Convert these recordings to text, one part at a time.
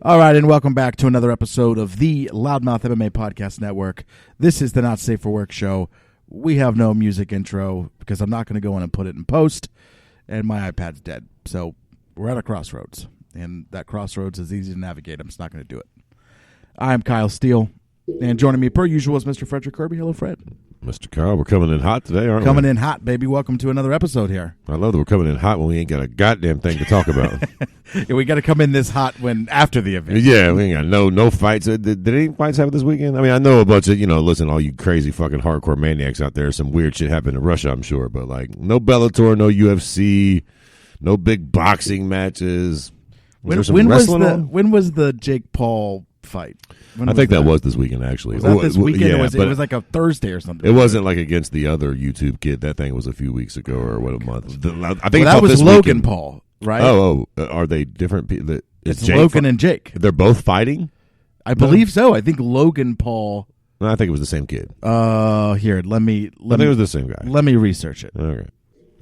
All right, and welcome back to another episode of the LoudMouth MMA Podcast Network. This is the Not Safe for Work show. We have no music intro because I'm not going to go in and put it in post, and my iPad's dead. So we're at a crossroads, and that crossroads is easy to navigate. I'm just not going to do it. I'm Kyle Steele, and joining me per usual is Mr. Frederick Kirby. Hello, Fred. Mr. Kyle, we're coming in hot today, aren't we? Coming in hot, baby. Welcome to another episode here. I love that we're coming in hot when we ain't got a goddamn thing to talk about. Yeah, we got to come in this hot when after the event. Yeah, we ain't got no fights. Did any fights happen this weekend? I mean, I know a bunch of, listen, all you crazy fucking hardcore maniacs out there, some weird shit happened in Russia, I'm sure, but like no Bellator, no UFC, no big boxing matches. When was the Jake Paul fight? I think that was this weekend, actually. Was that this weekend? Yeah, it was like a Thursday or something. It wasn't like against the other YouTube kid. That thing was a few weeks ago or what, a month. I think that was this Logan weekend. Paul, right? Oh, are they different people? It's Logan and Jake. They're both fighting? I believe so. I think Logan Paul. No, I think it was the same kid. Here, let me. I think it was the same guy. Let me research it. Okay.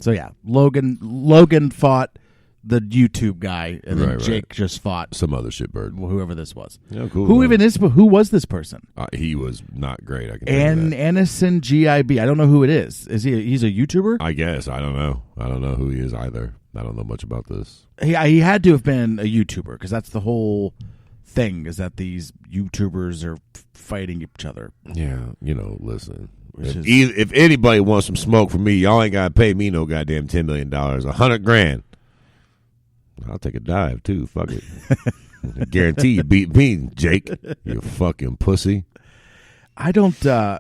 So yeah, Logan fought the YouTube guy, and then Jake just fought some other shitbird, whoever this was. Yeah, cool. Who was this person? He was not great. I can tell you that. Anderson GIB. I don't know who it is. Is he? He's a YouTuber? I guess. I don't know. I don't know who he is either. I don't know much about this. He had to have been a YouTuber because that's the whole thing. Is that these YouTubers are fighting each other? Yeah, listen. If anybody wants some smoke from me, y'all ain't gotta pay me no goddamn $10 million, $100,000. I'll take a dive, too. Fuck it. I guarantee you beat me, Jake. You fucking pussy. I don't... So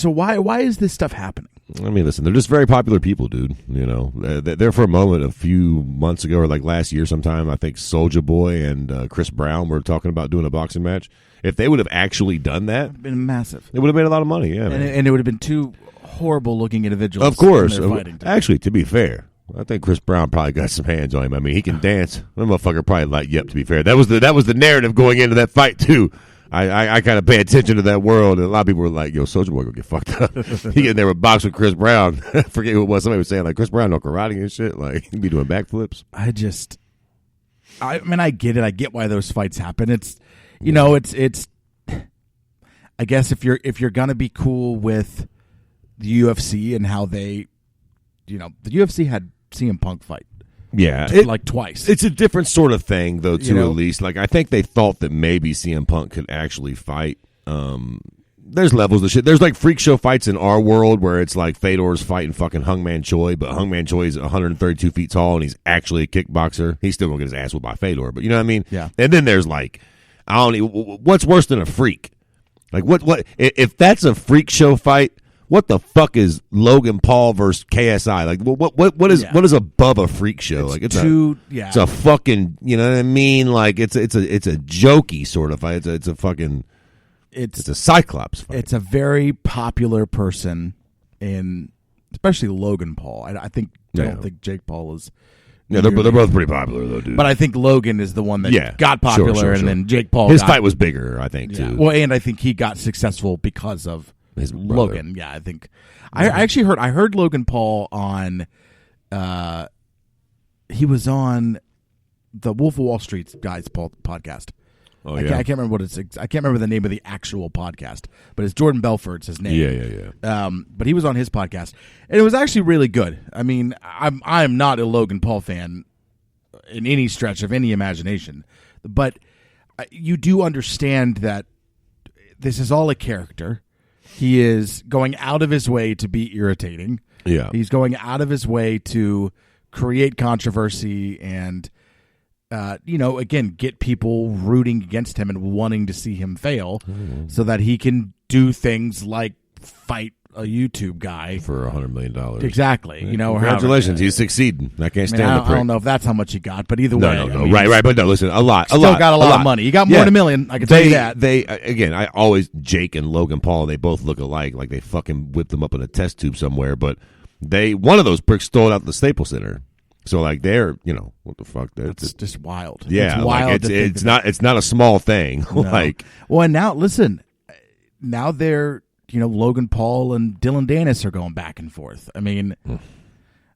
why is this stuff happening? I mean, listen, they're just very popular people, dude. There for a moment a few months ago or like last year sometime, I think Soulja Boy and Chris Brown were talking about doing a boxing match. If they would have actually done that... It would have been massive. It would have made a lot of money, yeah. And it would have been two horrible-looking individuals. Of course. Actually, to be fair... I think Chris Brown probably got some hands on him. I mean, he can dance. That motherfucker probably like, yep, to be fair. That was the narrative going into that fight, too. I kind of pay attention to that world, and a lot of people were like, yo, Soulja Boy gonna get fucked up. He in there with box with Chris Brown. I forget who it was. Somebody was saying, like, Chris Brown no karate and shit. Like, he'd be doing backflips. I mean, I get it. I get why those fights happen. It's, it's I guess if you're gonna be cool with the UFC and how they, the UFC had CM Punk fight. Yeah. Like twice. It's a different sort of thing, though, too, at least. Like, I think they thought that maybe CM Punk could actually fight. There's levels of shit. There's, like, freak show fights in our world where it's like Fedor's fighting fucking Hungman Choi, but Hungman Choi is 132 feet tall, and he's actually a kickboxer. He's still going to get his ass whooped by Fedor, but you know what I mean? Yeah. And then there's, like, I don't know, what's worse than a freak? Like, what if that's a freak show fight, what the fuck is Logan Paul versus KSI? Like, what is above a freak show? Like, it's a fucking, you know what I mean? Like, it's a jokey sort of fight. It's a Cyclops fight. It's a very popular person especially Logan Paul. I don't think Jake Paul is. Yeah, they're both pretty popular though, dude. But I think Logan is the one that got popular, sure. And then Jake Paul. His fight was bigger, I think, too. Well, and I think he got successul because of his Logan. Yeah, I think I actually heard Logan Paul on he was on the Wolf of Wall Street guys podcast. Oh, I can't remember I can't remember the name of the actual podcast, but it's Jordan Belfort's his name. Yeah. But he was on his podcast, and it was actually really good. I mean, I'm not a Logan Paul fan in any stretch of any imagination, but you do understand that this is all a character. He is going out of his way to be irritating. Yeah. He's going out of his way to create controversy and, again, get people rooting against him and wanting to see him fail so that he can do things like fight a YouTube guy for $100 million. Exactly. Congratulations, he's succeeding. I can't stand the prick. I don't know if that's how much he got, but either way. No. Right. But no, listen, a lot. Still got a lot of money. He got more than $1 million. I can tell you that. Jake and Logan Paul, they both look alike. Like they fucking whipped them up in a test tube somewhere. But one of those pricks stole it out the Staples Center. So like they're, what the fuck? That's just wild. Yeah, it's wild. It's not a small thing. No. And now listen, now they're. Logan Paul and Dylan Dennis are going back and forth. I mean,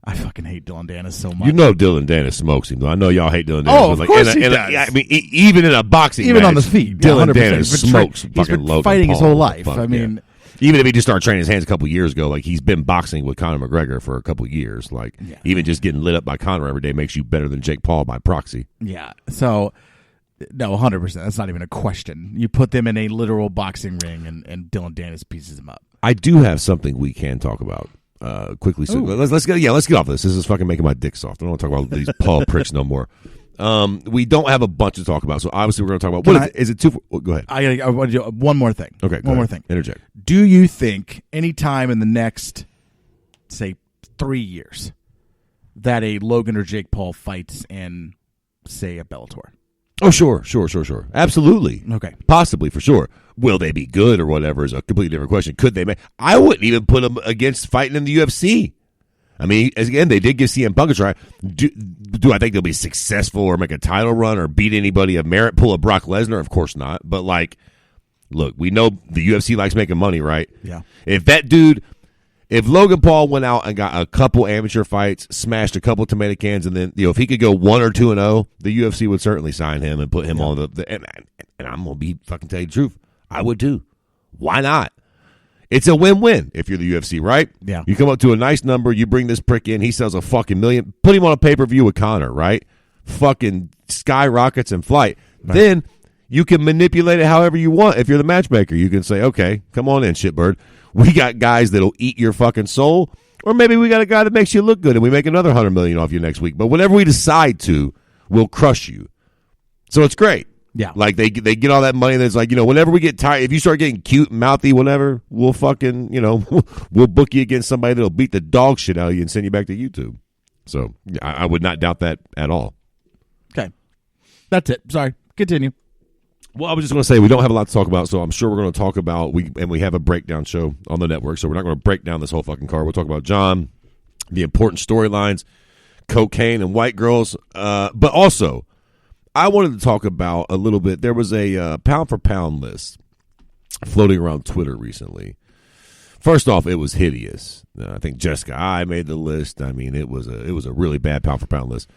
I fucking hate Dylan Dennis so much. You know Dylan Dennis smokes him, though. I know y'all hate Dylan Dennis. Oh, of course he does. I mean, even in a boxing even match, on the feet, Dylan 100%. Dennis smokes He's fucking been Logan fighting Paul. his whole life. Fuck, I mean, even if he just started training his hands a couple years ago, like he's been boxing with Conor McGregor for a couple years. Like even just getting lit up by Conor every day makes you better than Jake Paul by proxy. Yeah. So, no, 100%. That's not even a question. You put them in a literal boxing ring, and Dylan Dennis pieces them up. I do have something we can talk about quickly. So let's get off this. This is fucking making my dick soft. I don't want to talk about these Paul pricks no more. We don't have a bunch to talk about, so obviously we're going to talk about is it too? Go ahead. I want to do one more thing. Okay, one more thing. Interject. Do you think any time in the next, say, 3 years, that a Logan or Jake Paul fights in, say, a Bellator? Oh, sure. Absolutely. Okay. Possibly, for sure. Will they be good or whatever is a completely different question. Could they make? I wouldn't even put them against fighting in the UFC. I mean, again, they did give CM Punk a try. Do I think they'll be successful or make a title run or beat anybody of merit? Pull a Brock Lesnar? Of course not. But, like, look, we know the UFC likes making money, right? Yeah. If Logan Paul went out and got a couple amateur fights, smashed a couple tomato cans, and then if he could go 1 or 2-0, the UFC would certainly sign him and put him on the and I'm gonna be fucking tell you the truth, I would too. Why not? It's a win-win if you're the UFC, right? Yeah. You come up to a nice number, you bring this prick in, he sells a fucking million, put him on a pay-per-view with Conor, right? Fucking skyrockets in flight. Right. Then you can manipulate it however you want. If you're the matchmaker, you can say, okay, come on in, shitbird. We got guys that'll eat your fucking soul, or maybe we got a guy that makes you look good and we make another $100 million off you next week. But whatever we decide to, we'll crush you. So it's great. Yeah. Like they get all that money. That's like, whenever we get tired, if you start getting cute and mouthy, whatever, we'll fucking, we'll book you against somebody that'll beat the dog shit out of you and send you back to YouTube. So I would not doubt that at all. Okay. That's it. Sorry. Continue. Well, I was just going to say we don't have a lot to talk about, so I'm sure we're going to talk about we have a breakdown show on the network, so we're not going to break down this whole fucking card. We'll talk about John, the important storylines, cocaine and white girls, but also I wanted to talk about a little bit. There was a pound for pound list floating around Twitter recently. First off, it was hideous. I think Jessica I made the list. I mean, it was a really bad pound for pound list,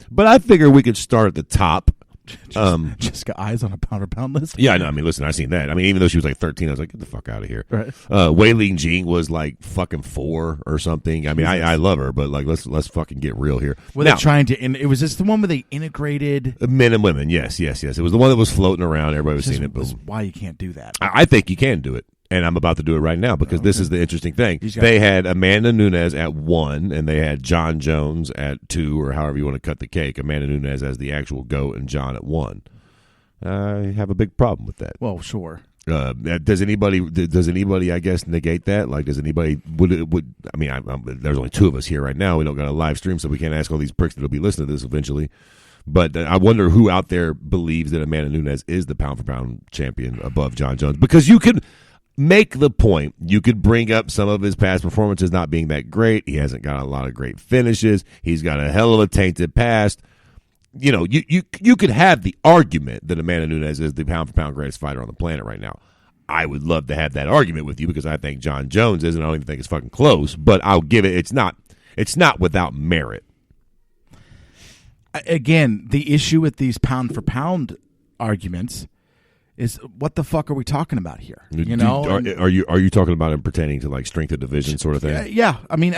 but I figured we could start at the top. Jessica Eyes on a pound for pound list. Yeah, no, I mean, listen, I seen that. I mean, even though she was like 13, I was like, get the fuck out of here. Right. Wei Ling Jing was like fucking 4 or something. I mean, I love her, but like, let's fucking get real here. Were they trying to? It was just the one where they integrated men and women. Yes. It was the one that was floating around. Everybody was seeing it. That's why you can't do that. I think you can do it. And I'm about to do it right now because this is the interesting thing. They had Amanda Nunes at 1, and they had John Jones at 2, or however you want to cut the cake. Amanda Nunes as the actual GOAT and John at 1. I have a big problem with that. Well, sure. Does anybody? I guess negate that? Like, does anybody? Would I mean? There's only 2 of us here right now. We don't got a live stream, so we can't ask all these pricks that'll be listening to this eventually. But I wonder who out there believes that Amanda Nunes is the pound for pound champion above John Jones, because you could make the point. You could bring up some of his past performances not being that great. He hasn't got a lot of great finishes. He's got a hell of a tainted past. You could have the argument that Amanda Nunes is the pound-for-pound greatest fighter on the planet right now. I would love to have that argument with you because I think John Jones is, and I don't even think it's fucking close, but I'll give it. It's not without merit. Again, the issue with these pound-for-pound arguments is what the fuck are we talking about here? Are you talking about him pertaining to like strength of division sort of thing? Yeah. I mean,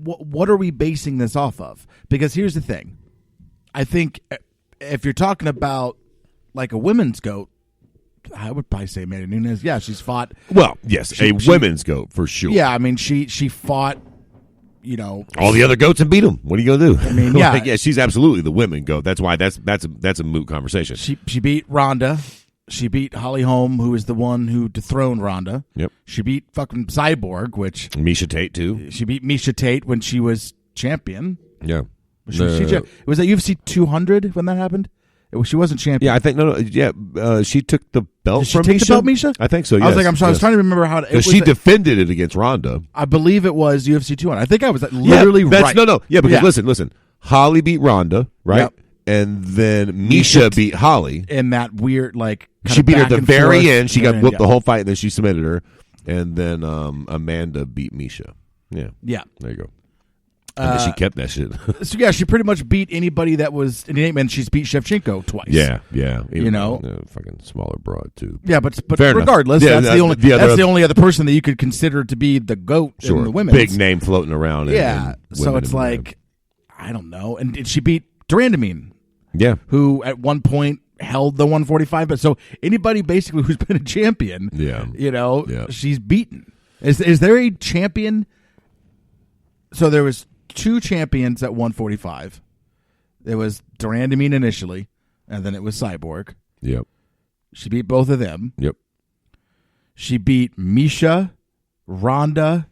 what are we basing this off of? Because here's the thing. I think if you're talking about like a women's GOAT, I would probably say Amanda Nunes. Yeah, she's fought. Well, yes, women's GOAT for sure. Yeah, I mean, she fought, all the other GOATs and beat them. What are you gonna do? I mean, yeah, yeah, she's absolutely the women GOAT. That's why that's a moot conversation. She beat Ronda. She beat Holly Holm, who is the one who dethroned Ronda. Yep. She beat fucking Cyborg, which Miesha Tate too. She beat Miesha Tate when she was champion. Yeah. Was was that UFC 200 when that happened? She wasn't champion. Yeah, I think she took the belt. Did she from take Miesha? the belt, Miesha? I think so. Yes. I was like, I was trying to remember how she defended it against Ronda. I believe it was UFC 200. I think I was literally right. Because listen. Holly beat Ronda, right? Yep. And then Miesha beat Holly. In that weird, she beat her at the very end. She got whooped the whole fight, and then she submitted her. And then Amanda beat Miesha. Yeah. Yeah. There you go. And she kept that shit. So yeah, she pretty much beat anybody that was in the and she's beat Shevchenko twice. Yeah. You know, fucking smaller broad too. Yeah, but Fair regardless, enough. that's the only other person that you could consider to be the GOAT in the women's. Big name floating around. So it's like, I don't know. And she beat Durandamine. Yeah. Who at one point held the 145. But so anybody basically who's been a champion, she's beaten. Is there a champion? So there was 2 champions at 145. There was Durandamine initially, and then it was Cyborg. Yep. She beat both of them. Yep. She beat Misha, Ronda,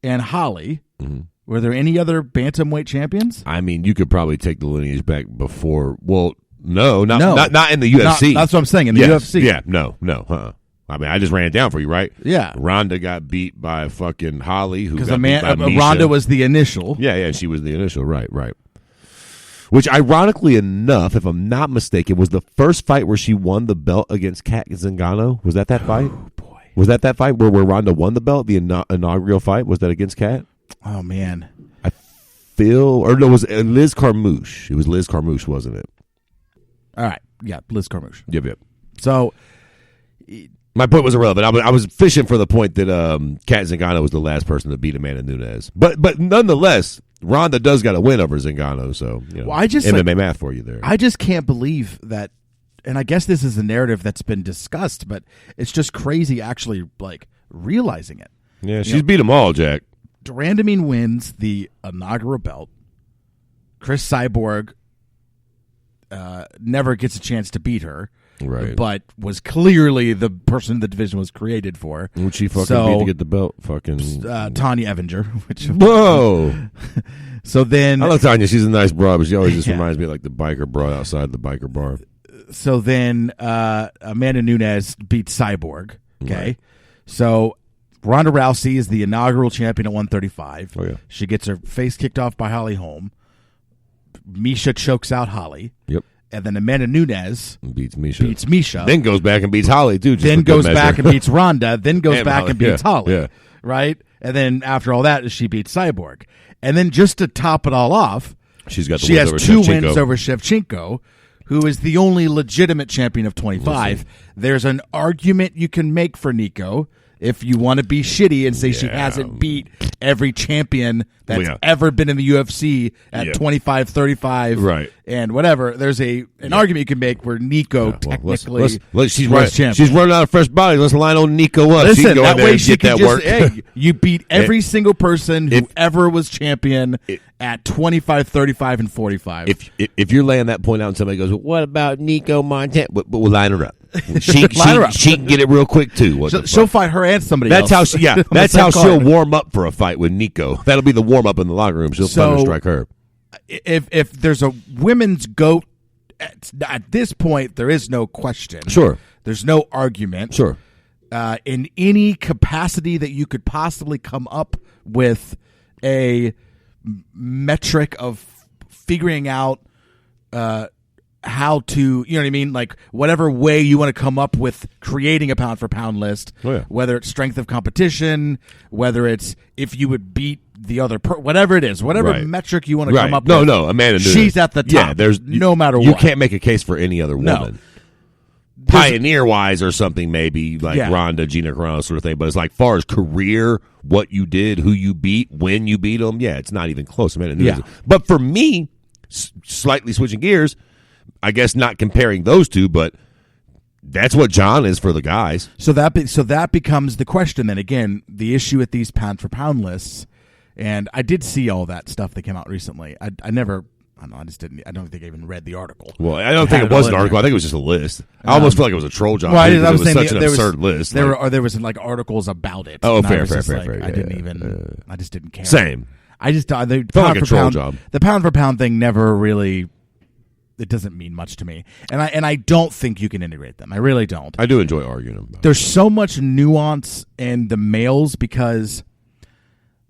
and Holly. Mm-hmm. Were there any other bantamweight champions? I mean, you could probably take the lineage back before. Well, not in the UFC. That's what I'm saying, in the UFC. Yeah, no. I mean, I just ran it down for you, right? Yeah. Ronda got beat by fucking Holly, who got beat by Misha. Ronda was the initial. Yeah, she was the initial, right. Which, ironically enough, if I'm not mistaken, was the first fight where she won the belt against Kat Zingano. Was that fight? Oh, boy. Was that fight where Ronda won the belt, the inaugural fight? Was that against Kat? Oh, man. It was Liz Carmouche. It was Liz Carmouche, wasn't it? All right. Yeah, Liz Carmouche. Yep. So... my point was irrelevant. I was fishing for the point that Kat Zingano was the last person to beat Amanda Nunes. But nonetheless, Ronda does got a win over Zingano. So MMA math for you there. I just can't believe that, and I guess this is a narrative that's been discussed, but it's just crazy actually realizing it. Yeah, she's beat them all, Jack. Durandamine wins the inaugural belt. Chris Cyborg never gets a chance to beat her. Right. But was clearly the person the division was created for. Who'd she fucking beat to get the belt? Fucking Tanya Evinger. Whoa. So then... I love Tanya. She's a nice broad, but she always just reminds me of like the biker broad outside the biker bar. So then Amanda Nunes beats Cyborg. Okay. Right. So Ronda Rousey is the inaugural champion at 135. Oh, yeah. She gets her face kicked off by Holly Holm. Misha chokes out Holly. Yep. And then Amanda Nunes beats Misha. Then goes back and beats Holly, too. Then goes back and beets Ronda. Then goes back and beats Holly. Yeah. Right? And then after all that, she beats Cyborg. And then just to top it all off, she has 2 wins over Shevchenko, who is the only legitimate champion of 25. Listen. There's an argument you can make for Nico if you want to be shitty and say she hasn't beat every champion that's ever been in the UFC at 25, 35, right, and whatever. There's an argument you can make where Nico technically she's champion. She's running out of fresh bodies. Let's line on Nico up. Listen, she can go that in there way and she get can that work. Hey, you beat every single person who ever was champion at 25, 35, and 45. If you're laying that point out and somebody goes, well, what about Nico Montana? But we'll line her up. She can get it real quick too. She'll fight her and somebody else. That's how she'll warm up for a fight with Nico. That'll be the warm up in the locker room. She'll strike her. If there's a women's GOAT at this point, there is no question. Sure, there's no argument. Sure, in any capacity that you could possibly come up with a metric of figuring out. How to, you know what I mean? Like, whatever way you want to come up with creating a pound-for-pound list, whether it's strength of competition, whether it's if you would beat the other, whatever it is, whatever metric you want to come up with. No, Amanda Nunes. She's at the top. Yeah, no matter what. You can't make a case for any other woman. Pioneer-wise or something, maybe, like Ronda, Gina Carano sort of thing. But as far as career, what you did, who you beat, when you beat them, it's not even close. Amanda Nunes. But for me, slightly switching gears, I guess not comparing those two, but that's what John is for the guys. So that becomes the question. Then again, the issue with these pound for pound lists, and I did see all that stuff that came out recently. I just didn't. I don't think I even read the article. Well, I don't think it was an article. I think it was just a list. I almost feel like it was a troll job. Well, it was such an absurd list. There was articles about it. Oh, fair. I didn't even. I just didn't care. Same. I just thought the felt like a troll job. The pound for pound thing never really. It doesn't mean much to me, and I don't think you can integrate them. I really don't. I do enjoy arguing them. There's so much nuance in the males because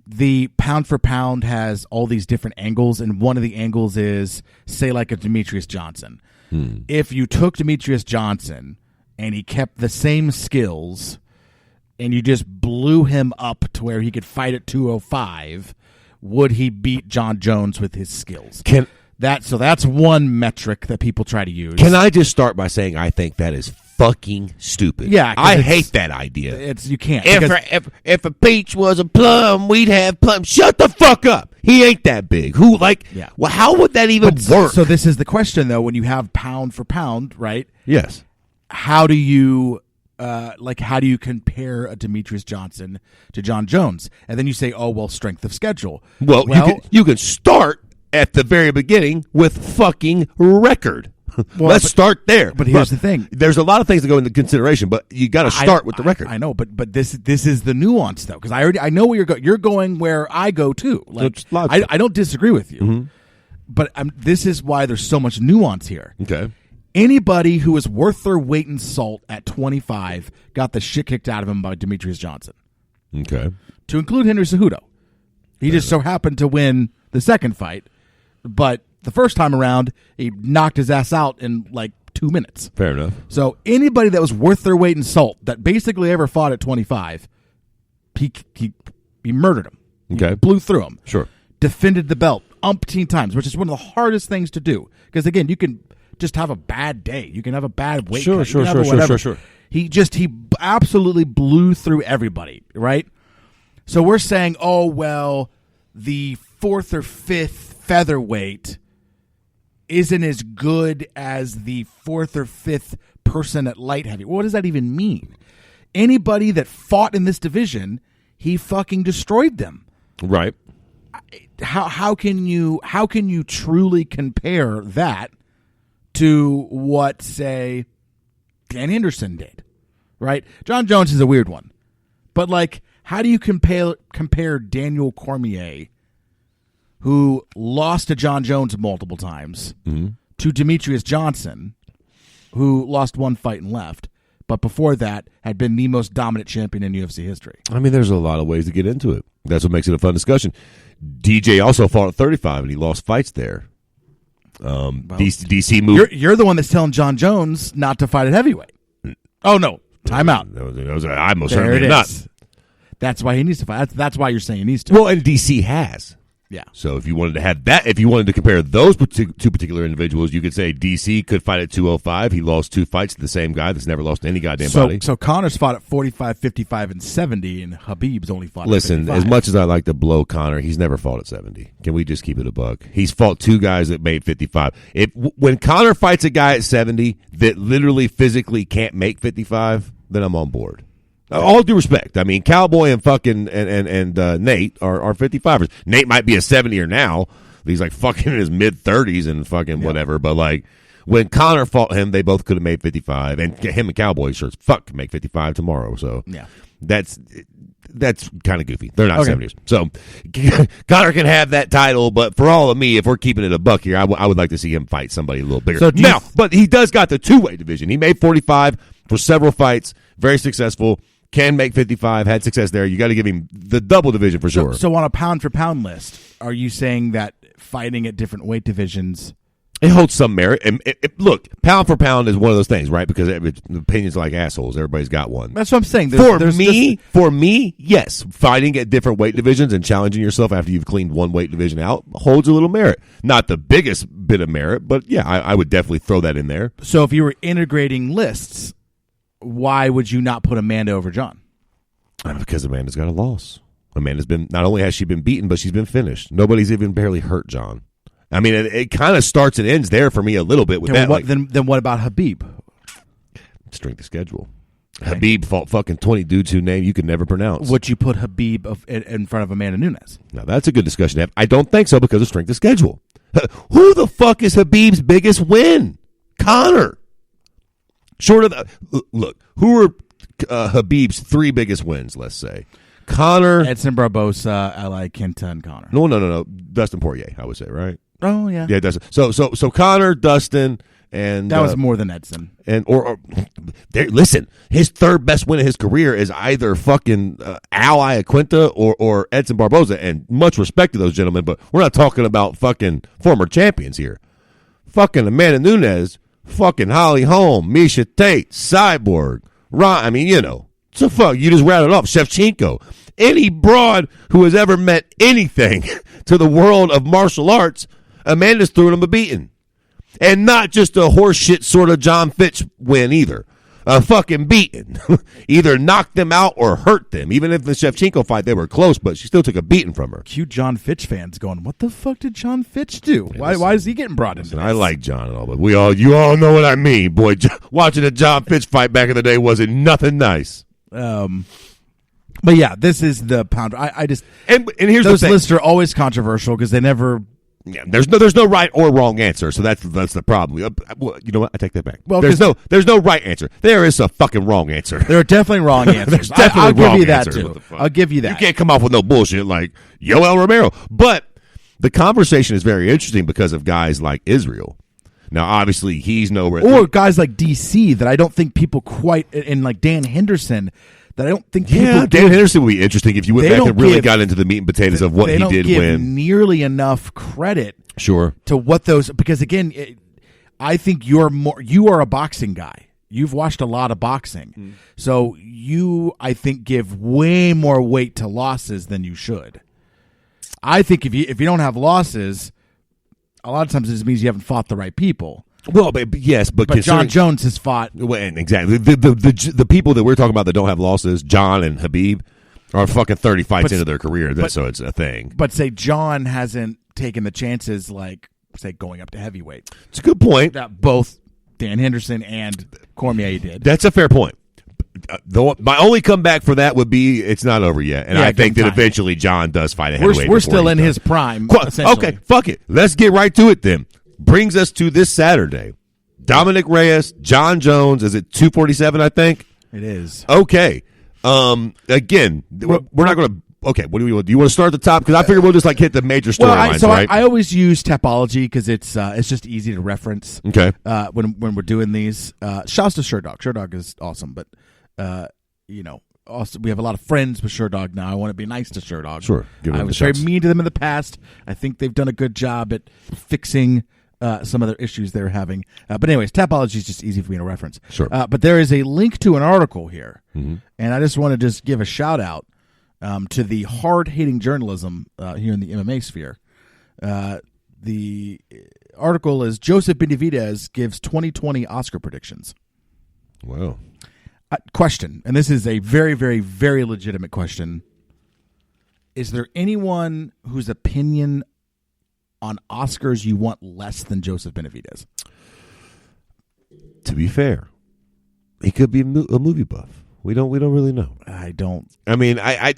the pound for pound has all these different angles, and one of the angles is, say, like a Demetrius Johnson. If you took Demetrius Johnson and he kept the same skills, and you just blew him up to where he could fight at 205. would he beat John Jones with his skills? So that's one metric that people try to use. Can I just start by saying I think that is fucking stupid? Yeah, I hate that idea. You can't. If a peach was a plum, we'd have plum. Shut the fuck up. He ain't that big. Yeah. Well, how would that even work? So this is the question, though. When you have pound for pound, right? Yes. How do you compare a Demetrius Johnson to John Jones? And then you say, oh, well, strength of schedule. Well, you can start at the very beginning with fucking record. Let's start there. But here's the thing: there's a lot of things that go into consideration, but you got to start with the record. I know, but this is the nuance, though, because I know where you're going. You're going where I go too. Like, I don't disagree with you, mm-hmm. but this is why there's so much nuance here. Okay. Anybody who is worth their weight in salt at 25 got the shit kicked out of him by Demetrius Johnson. Okay. To include Henry Cejudo, he just so happened to win the second fight, but the first time around, he knocked his ass out in like 2 minutes. Fair enough. So anybody that was worth their weight in salt that basically ever fought at 25, he murdered him. Okay. He blew through him. Sure. Defended the belt umpteen times, which is one of the hardest things to do. Because again, you can just have a bad day. You can have a bad weight cut. Sure. He absolutely blew through everybody, right? So we're saying, oh, well, the fourth or fifth featherweight isn't as good as the fourth or fifth person at light heavy. What does that even mean? Anybody that fought in this division, he fucking destroyed them. Right. How can you truly compare that to what, say, Dan Henderson did? Right? John Jones is a weird one. But like, how do you compare Daniel Cormier, who lost to John Jones multiple times, mm-hmm. to Demetrius Johnson, who lost one fight and left, but before that had been the most dominant champion in UFC history? I mean, there's a lot of ways to get into it. That's what makes it a fun discussion. DJ also fought at 35, and he lost fights there. DC moved. You're the one that's telling John Jones not to fight at heavyweight. Oh, no. Time out. I most certainly not. That's why he needs to fight. That's why you're saying he needs to. Well, and DC has. Yeah. So if you wanted to have that, if you wanted to compare those two particular individuals, you could say DC could fight at 205. He lost 2 fights to the same guy that's never lost to any goddamn body. So Connor's fought at 45, 55, and 70, and Khabib's only fought at 55. As much as I like to blow Connor, he's never fought at 70. Can we just keep it a buck? He's fought 2 guys that made 55. When Connor fights a guy at 70 that literally physically can't make 55, then I'm on board. All due respect. I mean, Cowboy and fucking and Nate are 55ers. Nate might be a 70er now. He's like fucking in his mid-30s and fucking whatever. But like when Connor fought him, they both could have made 55. And him and Cowboy sure as fuck can make 55 tomorrow. So yeah, that's kind of goofy. They're not 70s. So Connor can have that title. But for all of me, if we're keeping it a buck here, I would like to see him fight somebody a little bigger. So but he does got the 2-weight division. He made 45 for several fights. Very successful. Can make 55, had success there. You got to give him the double division for sure. So on a pound-for-pound list, are you saying that fighting at different weight divisions... It holds some merit. And look, pound for pound is one of those things, right? Because opinions are like assholes. Everybody's got one. That's what I'm saying. For me, yes. Fighting at different weight divisions and challenging yourself after you've cleaned one weight division out holds a little merit. Not the biggest bit of merit, but yeah, I would definitely throw that in there. So if you were integrating lists... why would you not put Amanda over John? Because Amanda's got a loss. Amanda's been, not only has she been beaten, but she's been finished. Nobody's even barely hurt John. I mean, it kind of starts and ends there for me a little bit with that. Then what about Khabib? Strength of schedule. Okay. Khabib fought fucking 20 dudes whose name you could never pronounce. Would you put Khabib in front of Amanda Nunes? Now, that's a good discussion to have. I don't think so because of strength of schedule. Who the fuck is Khabib's biggest win? Connor. Short of look, who are Khabib's 3 biggest wins? Let's say Connor, Edson Barbosa, L.I. Kenta, and Connor. No. Dustin Poirier, I would say, right? Oh yeah, Dustin. So Connor, Dustin, and that was more than Edson. And or listen, his 3rd best win of his career is either fucking Al Iaquinta or Edson Barbosa. And much respect to those gentlemen, but we're not talking about fucking former champions here. Fucking Amanda Nunes. Fucking Holly Holm, Misha Tate, Cyborg, Ron. I mean, you know, so fuck. You just rattled off Shevchenko. any broad who has ever meant anything to the world of martial arts, Amanda's throwing him a beating. And not just a horseshit sort of John Fitch win either. A fucking beating. Either knocked them out or hurt them. Even if the Shevchenko fight, they were close, but she still took a beating from her. Cute John Fitch fans going, what the fuck did John Fitch do? Why is he getting brought into this? I like John and all, but you all know what I mean. Boy, watching a John Fitch fight back in the day wasn't nothing nice. But yeah, this is the pound. I just and here's those the thing. lists are always controversial because they never. Yeah, there's no right or wrong answer, so that's the problem. You know what? I take that back. Well, there's no right answer. There is a fucking wrong answer. There are definitely wrong answers. I'll give you that too. I'll give you that. You can't come off with no bullshit like Yoel Romero. But the conversation is very interesting because of guys like Israel. Now, obviously, he's nowhere. Or guys like DC that I don't think people quite, and like Dan Henderson. That I don't think people Dan Henderson would be interesting if you went back and really got into the meat and potatoes of what he did They don't give win. nearly enough credit to what those, because again, I think you are a boxing guy. You've watched a lot of boxing. So you, I think, give way more weight to losses than you should. I think if you don't have losses, a lot of times it just means you haven't fought the right people. Well, yes, but John Jones has fought. Well, exactly. The people that we're talking about that don't have losses, John and Habib, are fucking 30 fights into their career, so it's a thing. But say John hasn't taken the chances like, say, going up to heavyweight. It's a good point. That both Dan Henderson and Cormier did. That's a fair point. My only comeback for that would be it's not over yet, and I think that eventually John does fight a heavyweight. We're still in his prime. Okay, fuck it. Let's get right to it then. Brings us to this Saturday. Dominic Reyes, John Jones. Is it 247, I think? It is. Okay. Again, we're not going to... Okay, what do you want? Do you want to start at the top? Because I figure we'll just like hit the major storylines, right? I always use Tapology because it's just easy to reference. Okay. When we're doing these. Shouts to Sherdog. Sherdog is awesome, but, also, we have a lot of friends with Sherdog now. I want to be nice to Sherdog. Sure. I was very mean to them in the past. I think they've done a good job at fixing some other issues they're having. But anyways, Tapology is just easy for me to reference. Sure. But there is a link to an article here, and I just want to just give a shout out to the hard-hitting journalism here in the MMA sphere. The article is Joseph Benavidez gives 2020 Oscar predictions. Wow. Question, and this is a very, very, very legitimate question. Is there anyone whose opinion on Oscars you want less than Joseph Benavidez? To be fair, he could be a movie buff. We don't really know. I don't. I mean, I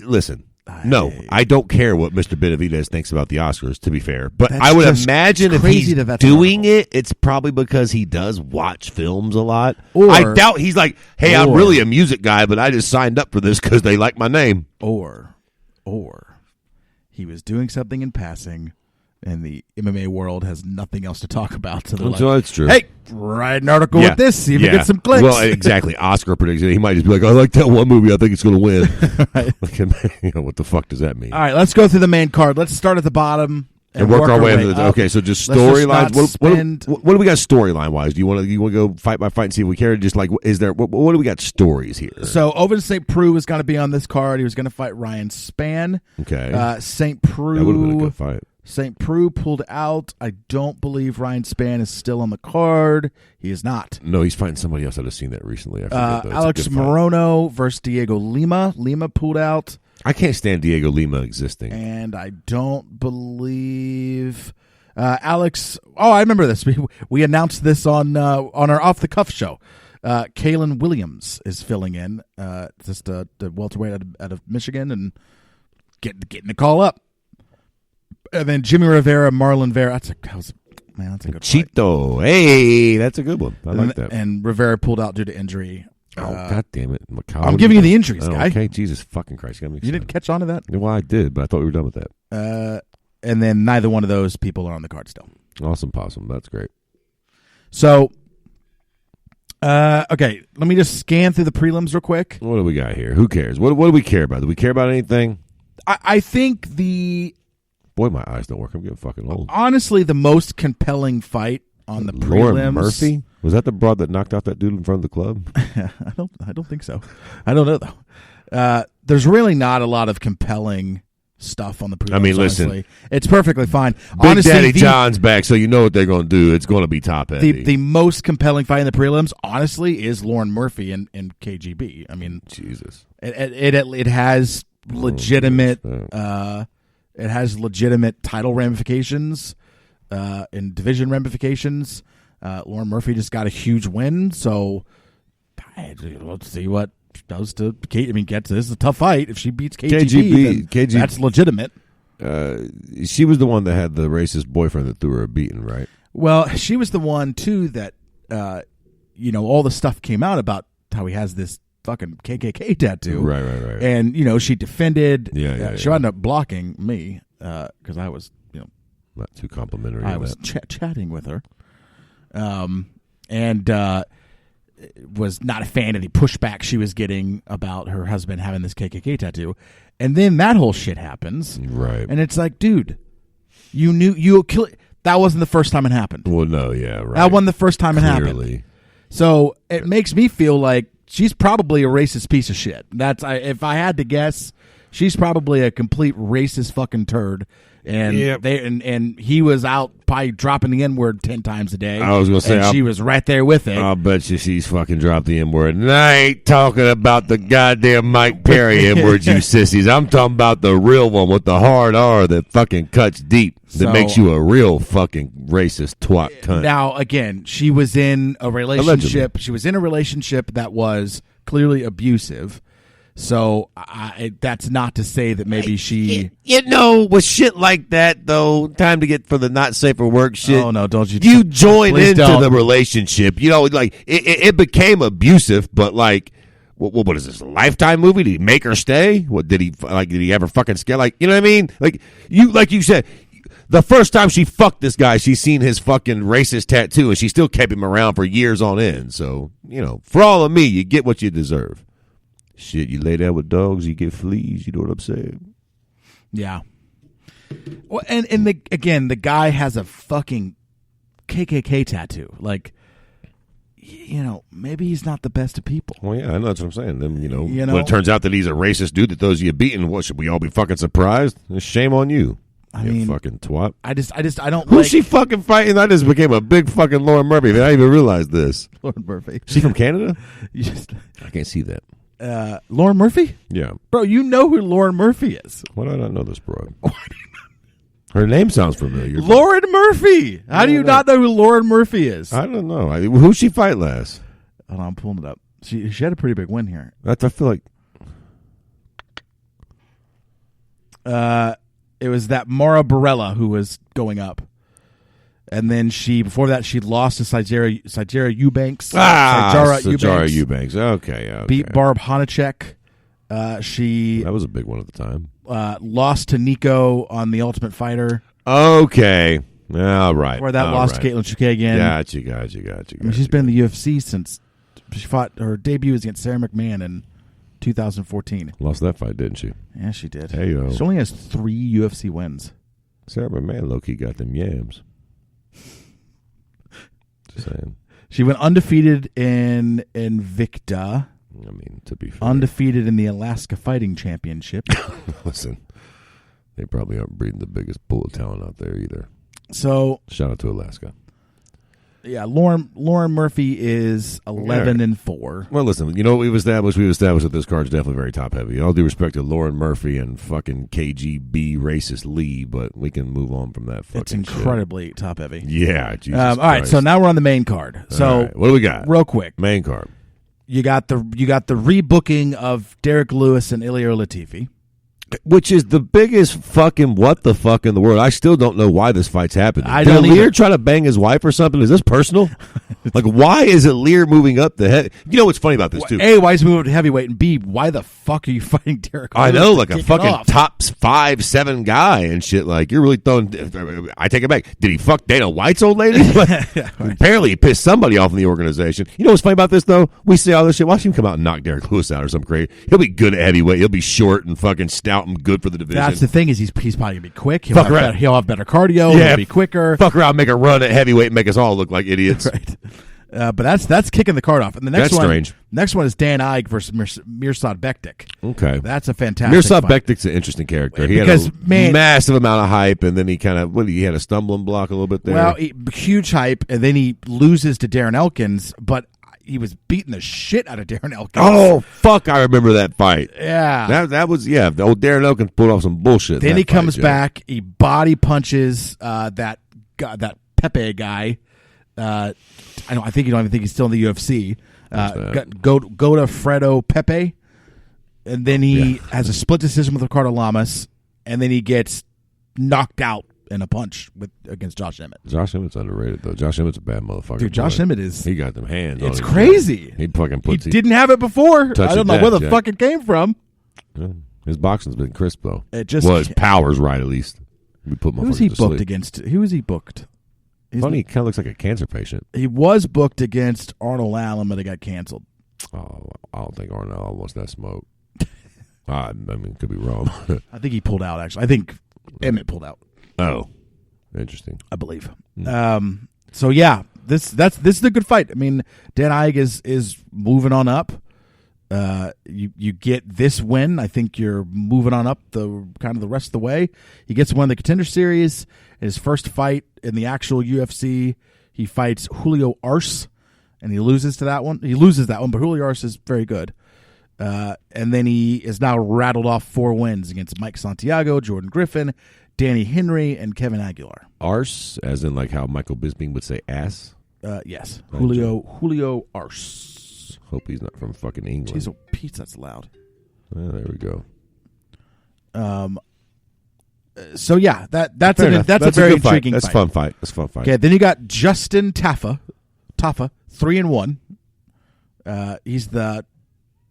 listen. No, I don't care what Mr. Benavidez thinks about the Oscars, to be fair. But I would imagine if he's doing it, it's probably because he does watch films a lot. Or, I doubt he's like, hey, I'm really a music guy, but I just signed up for this because they like my name. Or he was doing something in passing, and the MMA world has nothing else to talk about. So that's true. Hey, write an article with this, see if you get some clicks. Well, exactly. Oscar prediction. He might just be like, I like that one movie. I think it's going to win. Like, what the fuck does that mean? All right, let's go through the main card. Let's start at the bottom and work our way up. Okay, so just storylines. What do we got storyline wise? Do you want to go fight by fight and see if we care? Just like, is there? What do we got stories here? So Ovince St. Preux was going to be on this card. He was going to fight Ryan Spann. Okay, St. Preux. That would have been a good fight. St. Preux pulled out. I don't believe Ryan Spann is still on the card. He is not. No, he's fighting somebody else. I've just seen that recently. Alex Morono versus Diego Lima. Lima pulled out. I can't stand Diego Lima existing. And I don't believe Alex. Oh, I remember this. We announced this on our Off the Cuff show. Kalen Williams is filling in, just the welterweight out of Michigan, and getting the call up. And then Jimmy Rivera, Marlon Vera. That's a good Chito. fight. Hey, that's a good one. I like that. And Rivera pulled out due to injury. Oh, God damn it. Macau. I'm giving you the injuries, guy. Okay, Jesus fucking Christ. You didn't catch on to that? Well, I did, but I thought we were done with that. And then neither one of those people are on the card still. Awesome possum. That's great. So, okay, let me just scan through the prelims real quick. What do we got here? Who cares? What do we care about? Do we care about anything? I think the... Boy, my eyes don't work. I'm getting fucking old. Honestly, the most compelling fight on the prelims. Lauren Murphy? Was that the broad that knocked out that dude in front of the club? I don't think so. I don't know though. There's really not a lot of compelling stuff on the prelims. I mean, listen, honestly. It's perfectly fine. Big honestly, Daddy John's back, so you know what they're going to do. It's going to be top heavy. The most compelling fight in the prelims, honestly, is Lauren Murphy and KGB. I mean, Jesus, it has legitimate title ramifications and division ramifications. Lauren Murphy just got a huge win, so let's see what she does to Kate. I mean, this is a tough fight. If she beats KGB, that's legitimate. She was the one that had the racist boyfriend that threw her a beating, right? Well, she was the one too that all the stuff came out about how he has this fucking KKK tattoo. Right. And she defended. She Yeah. ended up blocking me because I was not too complimentary. I was chatting with her, and was not a fan of the pushback she was getting about her husband having this KKK tattoo. And then that whole shit happens. Right. And it's like, dude, you knew that wasn't the first time it happened. Well, no, yeah, right. That wasn't the first time it Clearly. happened. So it makes me feel like she's probably a racist piece of shit. If I had to guess, she's probably a complete racist fucking turd. And and he was out probably dropping the N-word 10 times a day. I was going to say, she was right there with it. I'll bet you she's fucking dropped the N-word. And I ain't talking about the goddamn Mike Perry N-words, you sissies. I'm talking about the real one with the hard R that fucking cuts deep, that makes you a real fucking racist twat cunt. Now, again, she was in a relationship. Allegedly. She was in a relationship that was clearly abusive. So that's not to say that maybe she... with shit like that, though, time to get for the not safe for work shit. Oh, no, don't you... You join into don't. the relationship. It became abusive, but what is this, a Lifetime movie? Did he make her stay? What did he ever fucking scare? You know what I mean? Like you said, the first time she fucked this guy, she seen his fucking racist tattoo, and she still kept him around for years on end. So, for all of me, you get what you deserve. Shit, you lay down with dogs, you get fleas. You know what I'm saying? Yeah. Well, and the guy has a fucking KKK tattoo. Maybe he's not the best of people. Well, yeah, I know that's what I'm saying. Then when it turns out that he's a racist dude that throws you a beating, what, should we all be fucking surprised? Shame on you. I mean, fucking twat. I don't. Who's she fucking fighting? I just became a big fucking Lauren Murphy. I didn't even realize this. Lauren Murphy. She from Canada? I can't see that. Lauren Murphy? Yeah. Bro, you know who Lauren Murphy is. Why do I not know this broad? Her name sounds familiar. Lauren Murphy. How do you not know who Lauren Murphy is? I don't know. Who'd she fight last? Hold on, I'm pulling it up. She had a pretty big win here. I feel like... It was that Mara Barella who was going up. And then before that, she lost to Sajara Eubanks. Sajara Eubanks. Okay. Beat Barb Honachek. That was a big one at the time. Lost to Nico on The Ultimate Fighter. Okay. All right. Before that, lost to Caitlin Chukagian. Gotcha. I mean, she's been in the UFC since she fought. Her debut was against Sarah McMahon in 2014. Lost that fight, didn't she? Yeah, she did. Hey, yo. She only has 3 UFC wins. Sarah McMahon low-key got them yams. Just saying. She went undefeated in Invicta. I mean, to be fair. Undefeated in the Alaska Fighting Championship. Listen, they probably aren't breeding the biggest pool of talent out there either. So shout out to Alaska. Yeah, Lauren Murphy is 11-4. Well, listen, what we've established that this card's definitely very top heavy. All due respect to Lauren Murphy and fucking KGB racist Lee, but we can move on from that fucking It's incredibly top heavy. Yeah, Jesus all right, so now we're on the main card. So right, what do we got? Real quick. Main card. You got the rebooking of Derek Lewis and Ilir Latifi. Which is the biggest fucking what the fuck in the world. I still don't know why this fight's happening. Did Ilir try to bang his wife or something? Is this personal? Why is Ilir moving up the head? You know what's funny about this, too? A, why is he moving to heavyweight? And B, why the fuck are you fighting Derek Lewis? I know, like a fucking top 5-7 guy and shit. Like, you're really throwing... I take it back. Did he fuck Dana White's old lady? Apparently, he pissed somebody off in the organization. You know what's funny about this, though? We say all this shit. Watch him come out and knock Derek Lewis out or something crazy. He'll be good at heavyweight. He'll be short and fucking stout and good for the division. That's the thing is he's probably going to be quick. He'll have better cardio. Yeah, He'll be quicker. Fuck around, make a run at heavyweight and make us all look like idiots. Right. But that's kicking the card off. And the next That's one, strange. Next one is Dan Ige versus Mirsad Bektik. Okay. That's a fantastic Mirsad fight. Bektik's an interesting character. He Because, had a man, massive amount of hype, and then he he had a stumbling block a little bit there. Well, huge hype, and then he loses to Darren Elkins, but he was beating the shit out of Darren Elkins. Oh, fuck, I remember that fight. Yeah. That was, the old Darren Elkins pulled off some bullshit. Then he comes Joe. back, he body punches that Pepe guy. I don't even think he's still in the UFC. Go to Fredo Pepe, and then he has a split decision with Ricardo Lamas, and then he gets knocked out in a punch against Josh Emmett. Josh Emmett's underrated though. Josh Emmett's a bad motherfucker. Dude, Josh Emmett is. He got them hands. It's on crazy. He fucking puts. He didn't have it before. I don't know where the Jack. fuck it came from. His boxing's been crisp though. His power's right at least. We put Who's he to booked sleep. against? Who was he booked? Funny, he kind of looks like a cancer patient. He was booked against Arnold Allen, but it got canceled. Oh, I don't think Arnold Allen wants that smoke. I mean, could be wrong. I think he pulled out. Actually, I think Emmett pulled out. Oh, interesting. I believe. So yeah, this is a good fight. I mean, Dan Ige is moving on up. You get this win. I think you're moving on up the rest of the way. He gets one of the Contender Series. His first fight in the actual UFC, he fights Julio Arce, and he loses to that one. He loses that one, but Julio Arce is very good. And then he is now rattled off 4 wins against Mike Santiago, Jordan Griffin, Danny Henry, and Kevin Aguilar. Arse, as in like how Michael Bisping would say ass? Yes. Julio Arce. Hope he's not from fucking England. Jeez, Pete, that's loud. Well, there we go. So yeah, that's a a very intriguing fight. That's a fun fight. Okay, then you got Justin Taffa, 3-1. He's the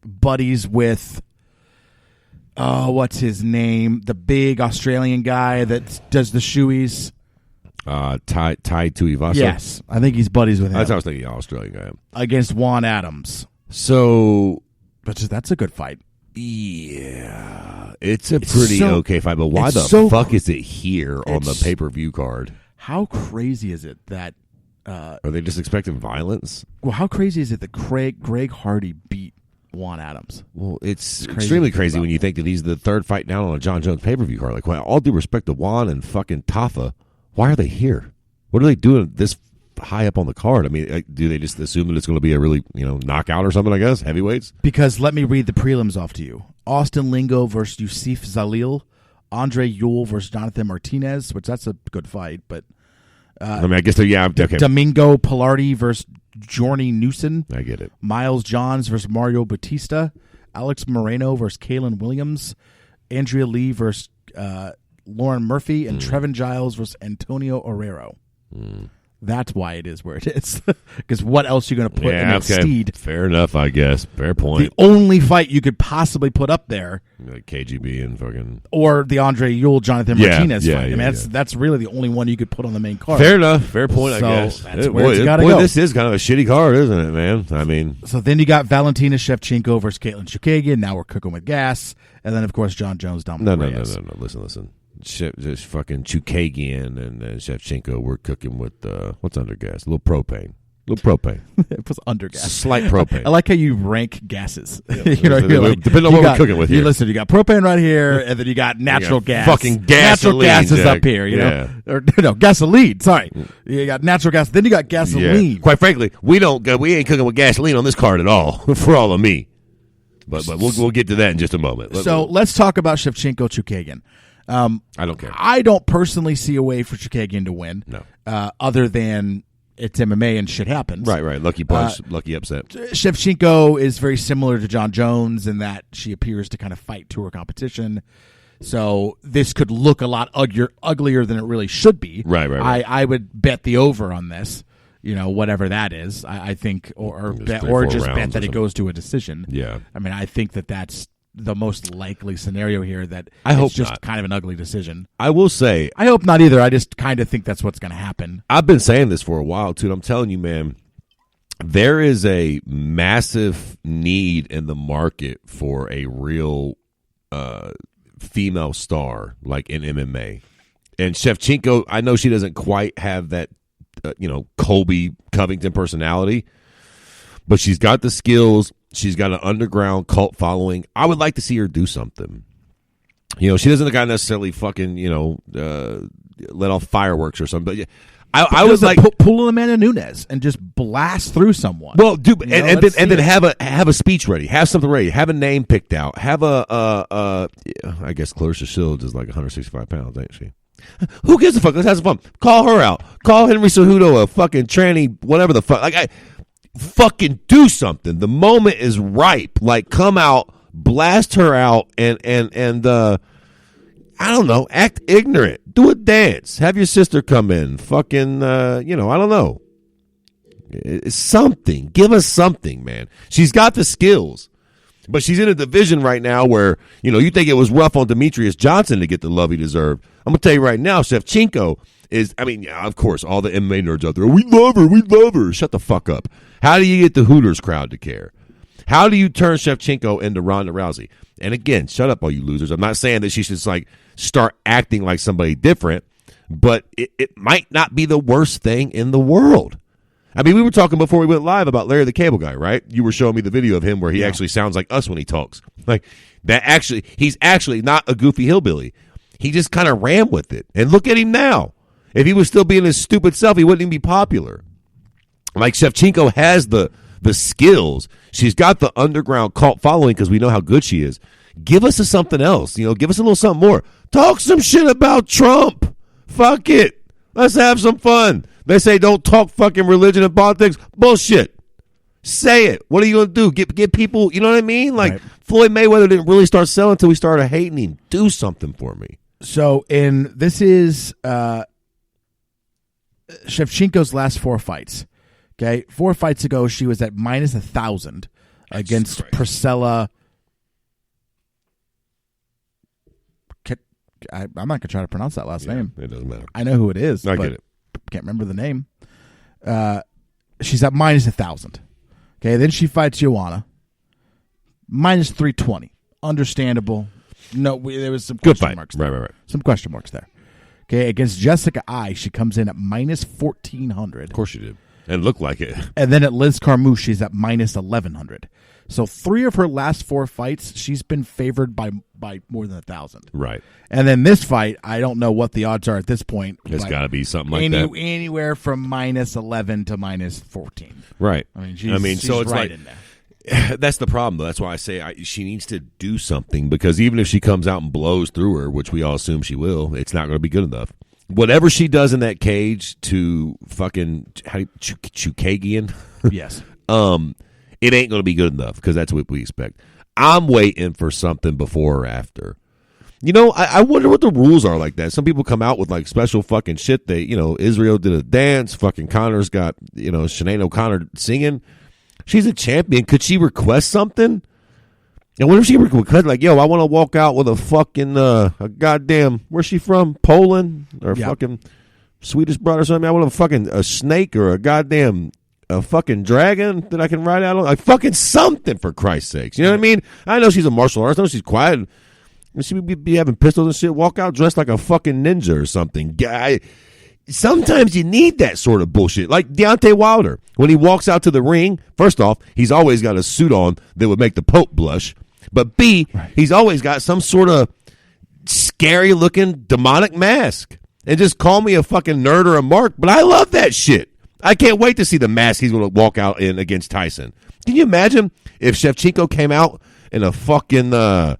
buddies with what's his name? The big Australian guy that does the shoeies. Tai Tuivasa. Yes, I think he's buddies with him. That's what I was thinking. Australian guy against Juan Adams. So, but that's a good fight. Yeah, it's a pretty okay fight. But why the fuck is it here on the pay-per-view card? How crazy is it that? Are they just expecting violence? Well, how crazy is it that Greg Hardy beat Juan Adams? Well, it's extremely crazy when you think that he's the third fight down on a John Jones pay-per-view card. Like, well, all due respect to Juan and fucking Taffa, why are they here? What are they doing this high up on the card? I mean, do they just assume that it's going to be a really, knockout or something, I guess, heavyweights? Because let me read the prelims off to you. Austin Lingo versus Yusuf Zalil. Andre Ewell versus Jonathan Martinez, which that's a good fight, but... I guess they're, okay. Domingo Pilardi versus Jorny Newson. I get it. Miles Johns versus Mario Batista. Alex Moreno versus Kalen Williams. Andrea Lee versus Lauren Murphy. And Trevin Giles versus Antonio Herrero. That's why it is where it is. Because what else are you going to put in a steed? Fair enough, I guess. Fair point. The only fight you could possibly put up there, like KGB and fucking, or the Andre Ewell Jonathan Martinez fight. Yeah, that's really the only one you could put on the main card. Fair enough. Fair point. I guess that's where it's got to go. This is kind of a shitty card, isn't it, man? I mean, so then you got Valentina Shevchenko versus Caitlin Chukagian. Now we're cooking with gas, and then of course John Jones, Dominic Reyes. No. Listen. Just fucking Chukagian and Shevchenko. We're cooking with what's under gas? A little propane. It was under gas. Slight propane. I like how you rank gases. Yeah, depending on what we're cooking with here. Listen, you got propane right here, and then you got natural gas. Fucking gasoline. Natural gas is up here, you know? Or, no, gasoline. Sorry. You got natural gas. Then you got gasoline. Yeah. Quite frankly, we ain't cooking with gasoline on this card at all, for all of me. But we'll get to that in just a moment. Let's talk about Shevchenko Chukagian. I don't care. I don't personally see a way for Chukagian to win. No. Other than it's MMA and shit happens. Right. Lucky punch, lucky upset. Shevchenko is very similar to John Jones in that she appears to kind of fight to her competition. So this could look a lot uglier than it really should be. Right. I would bet the over on this. Whatever that is, I think, or bet that it goes to a decision. Yeah. I mean, I think that's the most likely scenario here, that I hope it's just not. kind of an ugly decision. I will say, I hope not either. I just kind of think that's what's going to happen. I've been saying this for a while too, and I'm telling you, man, there is a massive need in the market for a real female star like in MMA. And Shevchenko, I know she doesn't quite have that Colby Covington personality, but she's got the skills. She's got an underground cult following. I would like to see her do something. She doesn't got necessarily fucking let off fireworks or something. But I was like pull Amanda Nunes and just blast through someone. Well, dude, and then have a speech ready, have something ready, have a name picked out, have I guess Clarissa Shields is like 165 pounds, ain't she? Who gives a fuck? Let's have some fun. Call her out. Call Henry Cejudo a fucking tranny, whatever the fuck. Like, fucking do something. The moment is ripe. Like, come out, blast her out, and I don't know, act ignorant. Do a dance. Have your sister come in. Fucking, I don't know. It's something. Give us something, man. She's got the skills. But she's in a division right now where, you think it was rough on Demetrius Johnson to get the love he deserved. I'm going to tell you right now, Shevchenko is, of course, all the MMA nerds out there, we love her. Shut the fuck up. How do you get the Hooters crowd to care? How do you turn Shevchenko into Ronda Rousey? And again, shut up, all you losers. I'm not saying that she should start acting like somebody different, but it might not be the worst thing in the world. We were talking before we went live about Larry the Cable Guy, right? You were showing me the video of him where he actually sounds like us when he talks. Like that he's actually not a goofy hillbilly. He just kind of ran with it. And look at him now. If he was still being his stupid self, he wouldn't even be popular. Like Shevchenko has the skills. She's got the underground cult following because we know how good she is. Give us something else. Give us a little something more. Talk some shit about Trump. Fuck it. Let's have some fun. They say don't talk fucking religion and politics. Bullshit. Say it. What are you going to do? Get people, you know what I mean? Like, right. Floyd Mayweather didn't really start selling until we started hating him. Do something for me. So, this is Shevchenko's last 4 fights. Okay, 4 fights ago, she was at minus 1,000 against Priscilla. I'm not going to try to pronounce that last name. It doesn't matter. I know who it is. I get it. Can't remember the name. She's at minus 1,000. Okay, then she fights Joanna. Minus 320. Understandable. No, there was some question marks there. Right. Some question marks there. Okay, against Jessica I, she comes in at minus 1,400. Of course she did. And looked like it. And then at Liz Carmouche, she's at minus 1,100. So 3 of her last 4 fights, she's been favored by more than 1,000. Right. And then this fight, I don't know what the odds are at this point. It's got to be something like that. Anywhere from minus 11 to minus 14. Right. She's so it's right like, in there. That's the problem, though. That's why I say she needs to do something, because even if she comes out and blows through her, which we all assume she will, it's not going to be good enough. Whatever she does in that cage to fucking Chukagian, yes, it ain't going to be good enough, because that's what we expect. I'm waiting for something before or after. I wonder what the rules are like that. Some people come out with like special fucking shit. They, Israel did a dance. Fucking Connor's got, Sinead O'Connor singing. She's a champion. Could she request something? And what if she request like, I want to walk out with a fucking a goddamn, where's she from? Poland or fucking Swedish broad or something? I want a snake or a fucking dragon that I can ride out on. Like fucking something, for Christ's sakes. You know what I mean? I know she's a martial artist. I know she's quiet. She would be having pistols and shit. Walk out dressed like a fucking ninja or something. Guy. Sometimes you need that sort of bullshit. Like Deontay Wilder. When he walks out to the ring, first off, he's always got a suit on that would make the Pope blush. But B, he's always got some sort of scary-looking demonic mask. And just call me a fucking nerd or a mark, but I love that shit. I can't wait to see the mask he's going to walk out in against Tyson. Can you imagine if Shevchenko came out in a fucking, I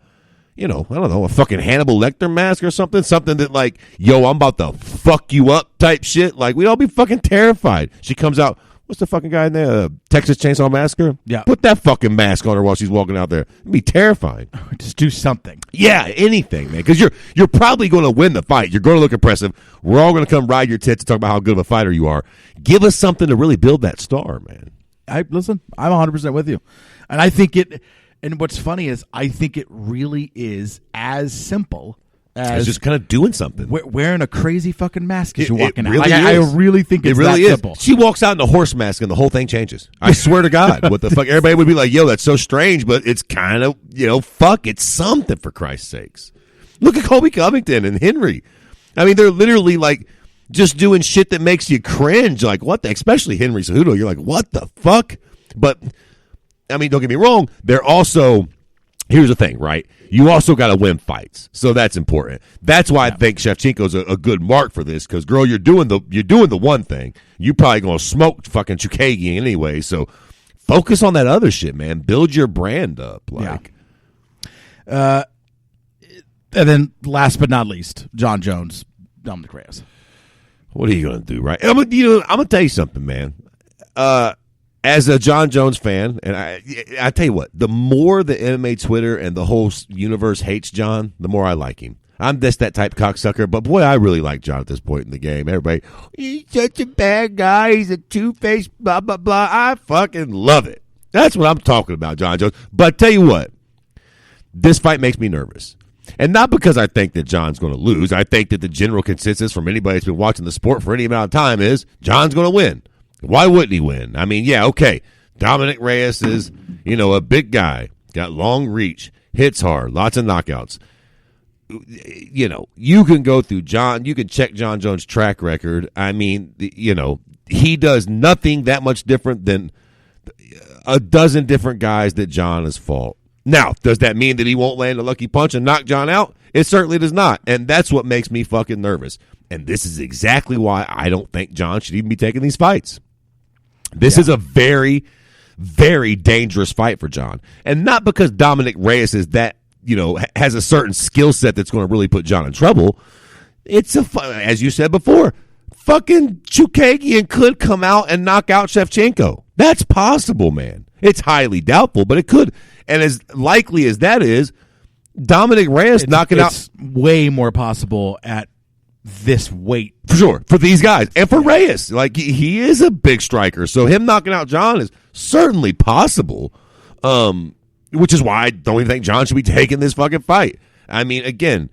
don't know, a fucking Hannibal Lecter mask or something? Something that like, I'm about to fuck you up type shit. Like, we'd all be fucking terrified. She comes out, what's the fucking guy in there? Texas Chainsaw Massacre? Yeah. Put that fucking mask on her while she's walking out there. It'd be terrifying. Just do something. Yeah, anything, man. Because you're probably going to win the fight. You're going to look impressive. We're all going to come ride your tits and talk about how good of a fighter you are. Give us something to really build that star, man. Listen, I'm 100% with you. And I think and what's funny is I think it really is as simple as just kind of doing something. Wearing a crazy fucking mask as you're walking really out. I really think it's really that simple. She walks out in a horse mask and the whole thing changes. I swear to God. What the fuck? Everybody would be like, that's so strange, but it's kind of, fuck, it's something, for Christ's sakes. Look at Colby Covington and Henry. They're literally like, just doing shit that makes you cringe. Like, what the, especially Henry Cejudo. You're like, what the fuck? But, I mean, don't get me wrong. They're also, here's the thing, right? You also got to win fights. So that's important. That's why I think Shevchenko's a good mark for this, because, girl, you're doing the one thing. You probably going to smoke fucking Chukagian anyway. So focus on that other shit, man. Build your brand up. Like, and then last but not least, John Jones, Dominic Reyes. What are you going to do, right? I'm going to tell you something, man. As a John Jones fan, and I tell you what, the more the MMA Twitter and the whole universe hates John, the more I like him. I'm just that type of cocksucker, but boy, I really like John at this point in the game. Everybody, he's such a bad guy. He's a two-faced blah, blah, blah. I fucking love it. That's what I'm talking about, John Jones. But I tell you what, this fight makes me nervous. And not because I think that John's going to lose. I think that the general consensus from anybody that's been watching the sport for any amount of time is John's going to win. Why wouldn't he win? I mean, yeah, okay. Dominic Reyes is, a big guy, got long reach, hits hard, lots of knockouts. You can go through John, you can check John Jones' track record. I mean, he does nothing that much different than a dozen different guys that John has fought. Now, does that mean that he won't land a lucky punch and knock John out? It certainly does not, and that's what makes me fucking nervous. And this is exactly why I don't think John should even be taking these fights. This is a very, very dangerous fight for John. And not because Dominic Reyes is that, has a certain skill set that's going to really put John in trouble. It's as you said before, fucking Chukagian could come out and knock out Shevchenko. That's possible, man. It's highly doubtful, but it could. And as likely as that is, Dominic Reyes knocking out. It's way more possible at this weight. For sure. For these guys. And for Reyes. Like, he is a big striker. So him knocking out John is certainly possible. Which is why I don't even think John should be taking this fucking fight. I mean, again,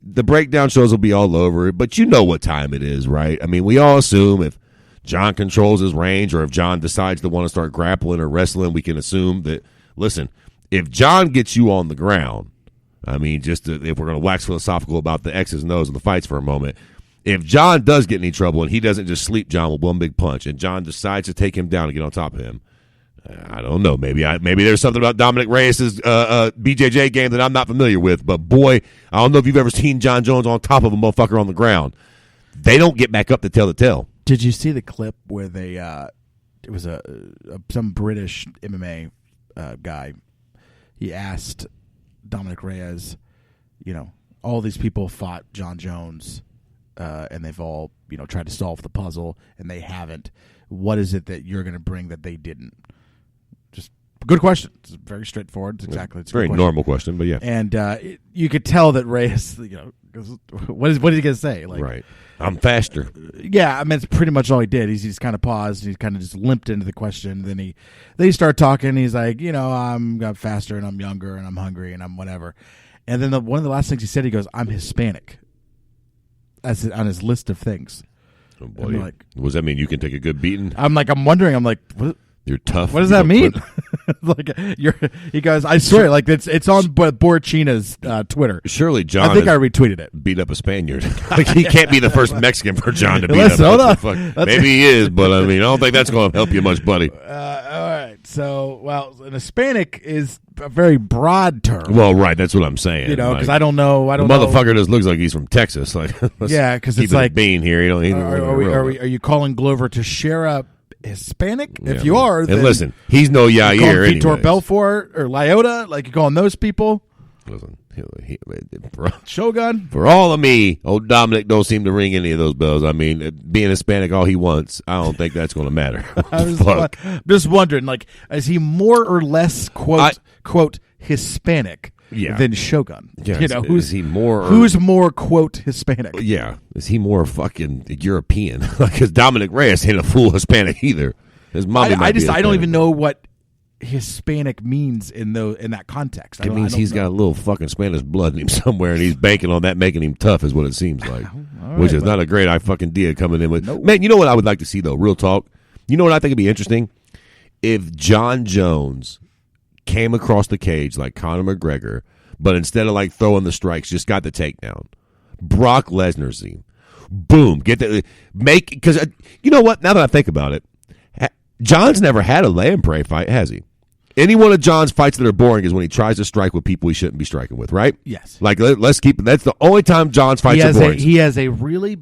the breakdown shows will be all over it, but you know what time it is, right? I mean, we all assume if John controls his range or if John decides to want to start grappling or wrestling, we can assume that, listen, if John gets you on the ground, I mean, if we're going to wax philosophical about the X's and O's of the fights for a moment, if John does get in any trouble and he doesn't just sleep John with one big punch and John decides to take him down and get on top of him, I don't know. Maybe there's something about Dominic Reyes' BJJ game that I'm not familiar with. But, boy, I don't know if you've ever seen John Jones on top of a motherfucker on the ground. They don't get back up to tell the tale. Did you see the clip where it was some British MMA guy, he asked Dominic Reyes, all these people fought John Jones, and they've all, tried to solve the puzzle, and they haven't. What is it that you're going to bring that they didn't? Just good question. It's very straightforward. It's a very normal question, but yeah. And you could tell that Reyes, what is he going to say? Like, right. I'm faster. Yeah, I mean, it's pretty much all he did. He just kind of paused. He kind of just limped into the question. Then he started talking. He's like, I'm faster and I'm younger and I'm hungry and I'm whatever. And then one of the last things he said, he goes, I'm Hispanic. That's on his list of things. Oh, boy. Like, what does that mean? You can take a good beating? I'm wondering. What? You're tough. What does that mean? He goes, I swear, like it's on Borchina's Twitter. Surely John, I think I retweeted it. Beat up a Spaniard. Like, he can't be the first Mexican for John to beat up. Maybe he is, but I don't think that's going to help you much, buddy. All right. So, an Hispanic is a very broad term. Well, right. That's what I'm saying. Because I don't know. The motherfucker just looks like he's from Texas. Like, because it's like being here. Are you calling Glover Teixeira Hispanic? If you are, then and listen, he's no Yair. Vitor Belfort or Lyotta, like you calling those people? Listen, Shogun. For all of me, old Dominic don't seem to ring any of those bells. I mean, being Hispanic all he wants, I don't think that's going to matter. I'm just wondering, like, is he more or less quote Hispanic? Than Shogun. Yeah, is he more? Who's more quote Hispanic? Yeah, is he more fucking European? Because Dominic Reyes ain't a full Hispanic either. His mom. I don't even know what Hispanic means in that context. It means he's got a little fucking Spanish blood in him somewhere, and he's banking on that making him tough, is what it seems like. Which is not a great fucking idea coming in with. Nope. Man, you know what I would like to see though? Real talk. You know what I think would be interesting? If John Jones came across the cage like Conor McGregor, but instead of like throwing the strikes, just got the takedown. Brock Lesnar's him. boom, get the make because you know what? Now that I think about it, John's never had a lay and pray fight, has he? Any one of John's fights that are boring is when he tries to strike with people he shouldn't be striking with, right? Yes. Like let's keep. That's the only time John's fights are boring. He has a really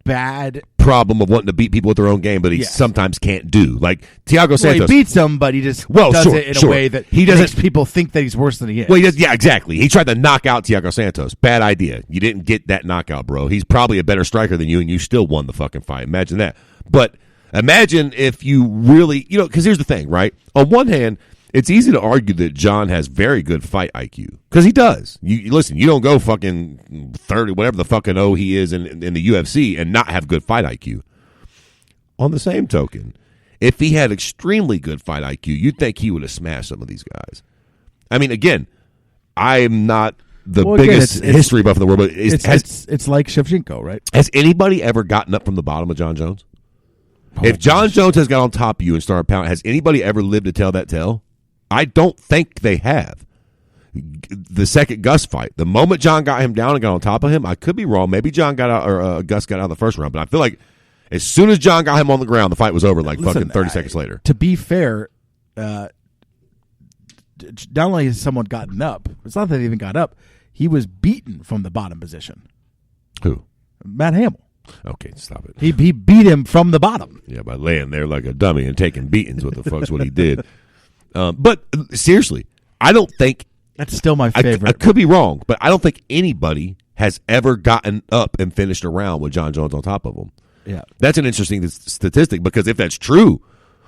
bad problem of wanting to beat people with their own game, but he sometimes can't do. Like Thiago Santos, he beats them, but he just does it in a way that he makes people think that he's worse than he is. Well, he does, yeah, exactly. He tried to knock out Thiago Santos. Bad idea. You didn't get that knockout, bro. He's probably a better striker than you, and you still won the fucking fight. Imagine that. But imagine if you really, because here's the thing, right? On one hand, it's easy to argue that John has very good fight IQ because he does. You listen, you don't go fucking 30, whatever the fucking O he is in the UFC and not have good fight IQ. On the same token, if he had extremely good fight IQ, you'd think he would have smashed some of these guys. I mean, again, I'm not the biggest history buff in the world, but it's like Shevchenko, right? Has anybody ever gotten up from the bottom of John Jones? If John Jones has got on top of you and started pounding, has anybody ever lived to tell that tale? I don't think they have. The second Gus fight, the moment John got him down and got on top of him, I could be wrong. Maybe John got out or Gus got out of the first round, but I feel like as soon as John got him on the ground, the fight was over. Fucking 30 seconds later. To be fair, not only has someone gotten up, it's not that he even got up. He was beaten from the bottom position. Who? Matt Hamill. Okay, stop it. He beat him from the bottom. Yeah, by laying there like a dummy and taking beatings. What the fuck's what he did? But seriously, I don't think that's still my favorite. I could be wrong, but I don't think anybody has ever gotten up and finished a round with John Jones on top of him. Yeah, that's an interesting statistic because if that's true,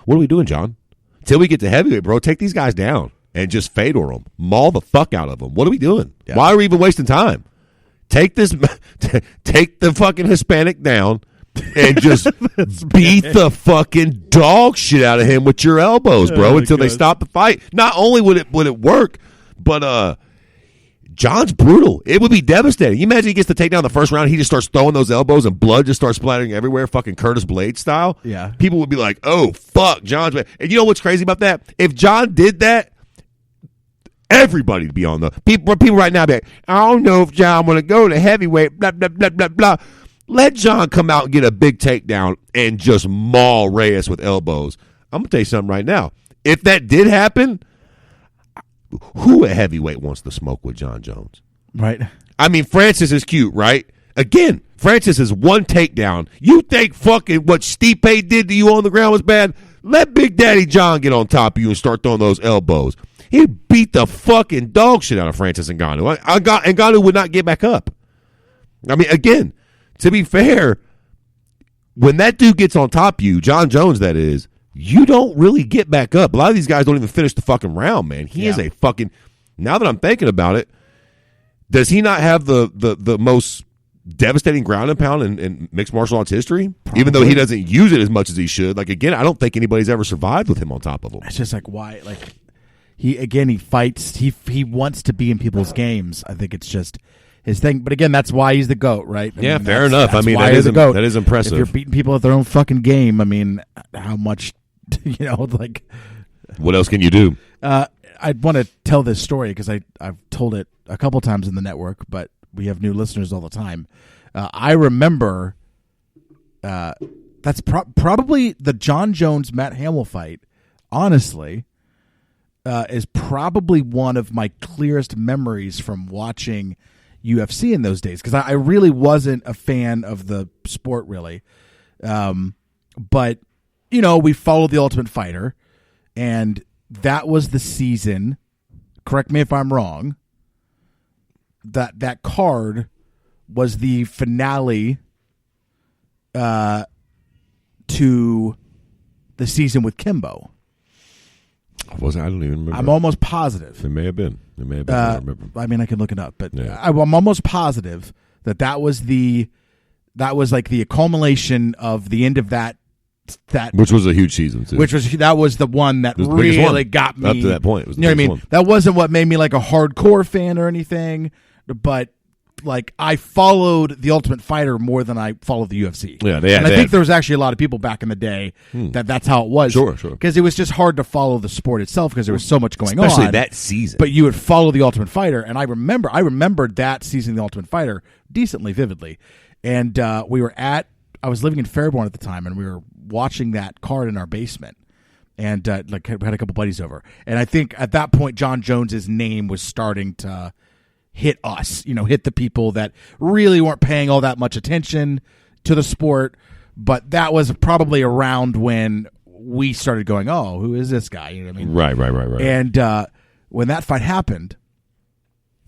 what are we doing, John? Till we get to heavyweight, bro, take these guys down and just fedor them, maul the fuck out of them. What are we doing? Yeah. Why are we even wasting time? Take the fucking Hispanic down and just beat the fucking dog shit out of him with your elbows, bro, until they stop the fight. Not only would it work, but John's brutal. It would be devastating. You imagine he gets to take down the first round, he just starts throwing those elbows and blood just starts splattering everywhere, fucking Curtis Blade style. Yeah. People would be like, oh, fuck, John's bad. And you know what's crazy about that? If John did that, everybody would be on the people right now be like, I don't know if John want to go to heavyweight, blah, blah, blah, blah, blah. Let John come out and get a big takedown and just maul Reyes with elbows. I'm going to tell you something right now. If that did happen, who at heavyweight wants to smoke with John Jones? Right. I mean, Francis is cute, right? Again, Francis is one takedown. You think fucking what Stipe did to you on the ground was bad? Let Big Daddy John get on top of you and start throwing those elbows. He beat the fucking dog shit out of Francis Ngannou. Ngannou would not get back up. I mean, again, to be fair, when that dude gets on top of you, John Jones that is, you don't really get back up. A lot of these guys don't even finish the fucking round, man. He is a fucking, now that I'm thinking about it, does he not have the most devastating ground and pound in mixed martial arts history? Probably. Even though he doesn't use it as much as he should. Like, again, I don't think anybody's ever survived with him on top of him. It's just like, why? Like, he fights, he wants to be in people's games. I think it's just his thing. But again, that's why he's the GOAT, right? I mean, fair enough. I mean, that is impressive. If you're beating people at their own fucking game, I mean, how much, like. What else can you do? I want to tell this story because I've told it a couple times in the network, but we have new listeners all the time. I remember that's probably the John Jones Matt Hamill fight, honestly, is probably one of my clearest memories from watching UFC in those days because I really wasn't a fan of the sport, really. But, we followed The Ultimate Fighter, and that was the season, correct me if I'm wrong, that card was the finale to the season with Kimbo. Was I don't even remember. I'm almost positive. It may have been. I don't remember. I mean, I can look it up, but yeah. I'm almost positive that was like the accumulation of the end of that, which was a huge season too. That was the one that really got me up to that point. It was the you know what I mean? one. That wasn't what made me like a hardcore fan or anything, but like I followed The Ultimate Fighter more than I followed the UFC. Yeah, I think there was actually a lot of people back in the day that's how it was. Sure. Because it was just hard to follow the sport itself because there was so much going on. Especially that season. But you would follow The Ultimate Fighter, and I remembered that season of The Ultimate Fighter decently vividly. And I was living in Fairborn at the time, and we were watching that card in our basement. And had a couple buddies over. And I think at that point, John Jones's name was starting to hit us, hit the people that really weren't paying all that much attention to the sport. But that was probably around when we started going, oh, who is this guy? You know what I mean? Right. And when that fight happened,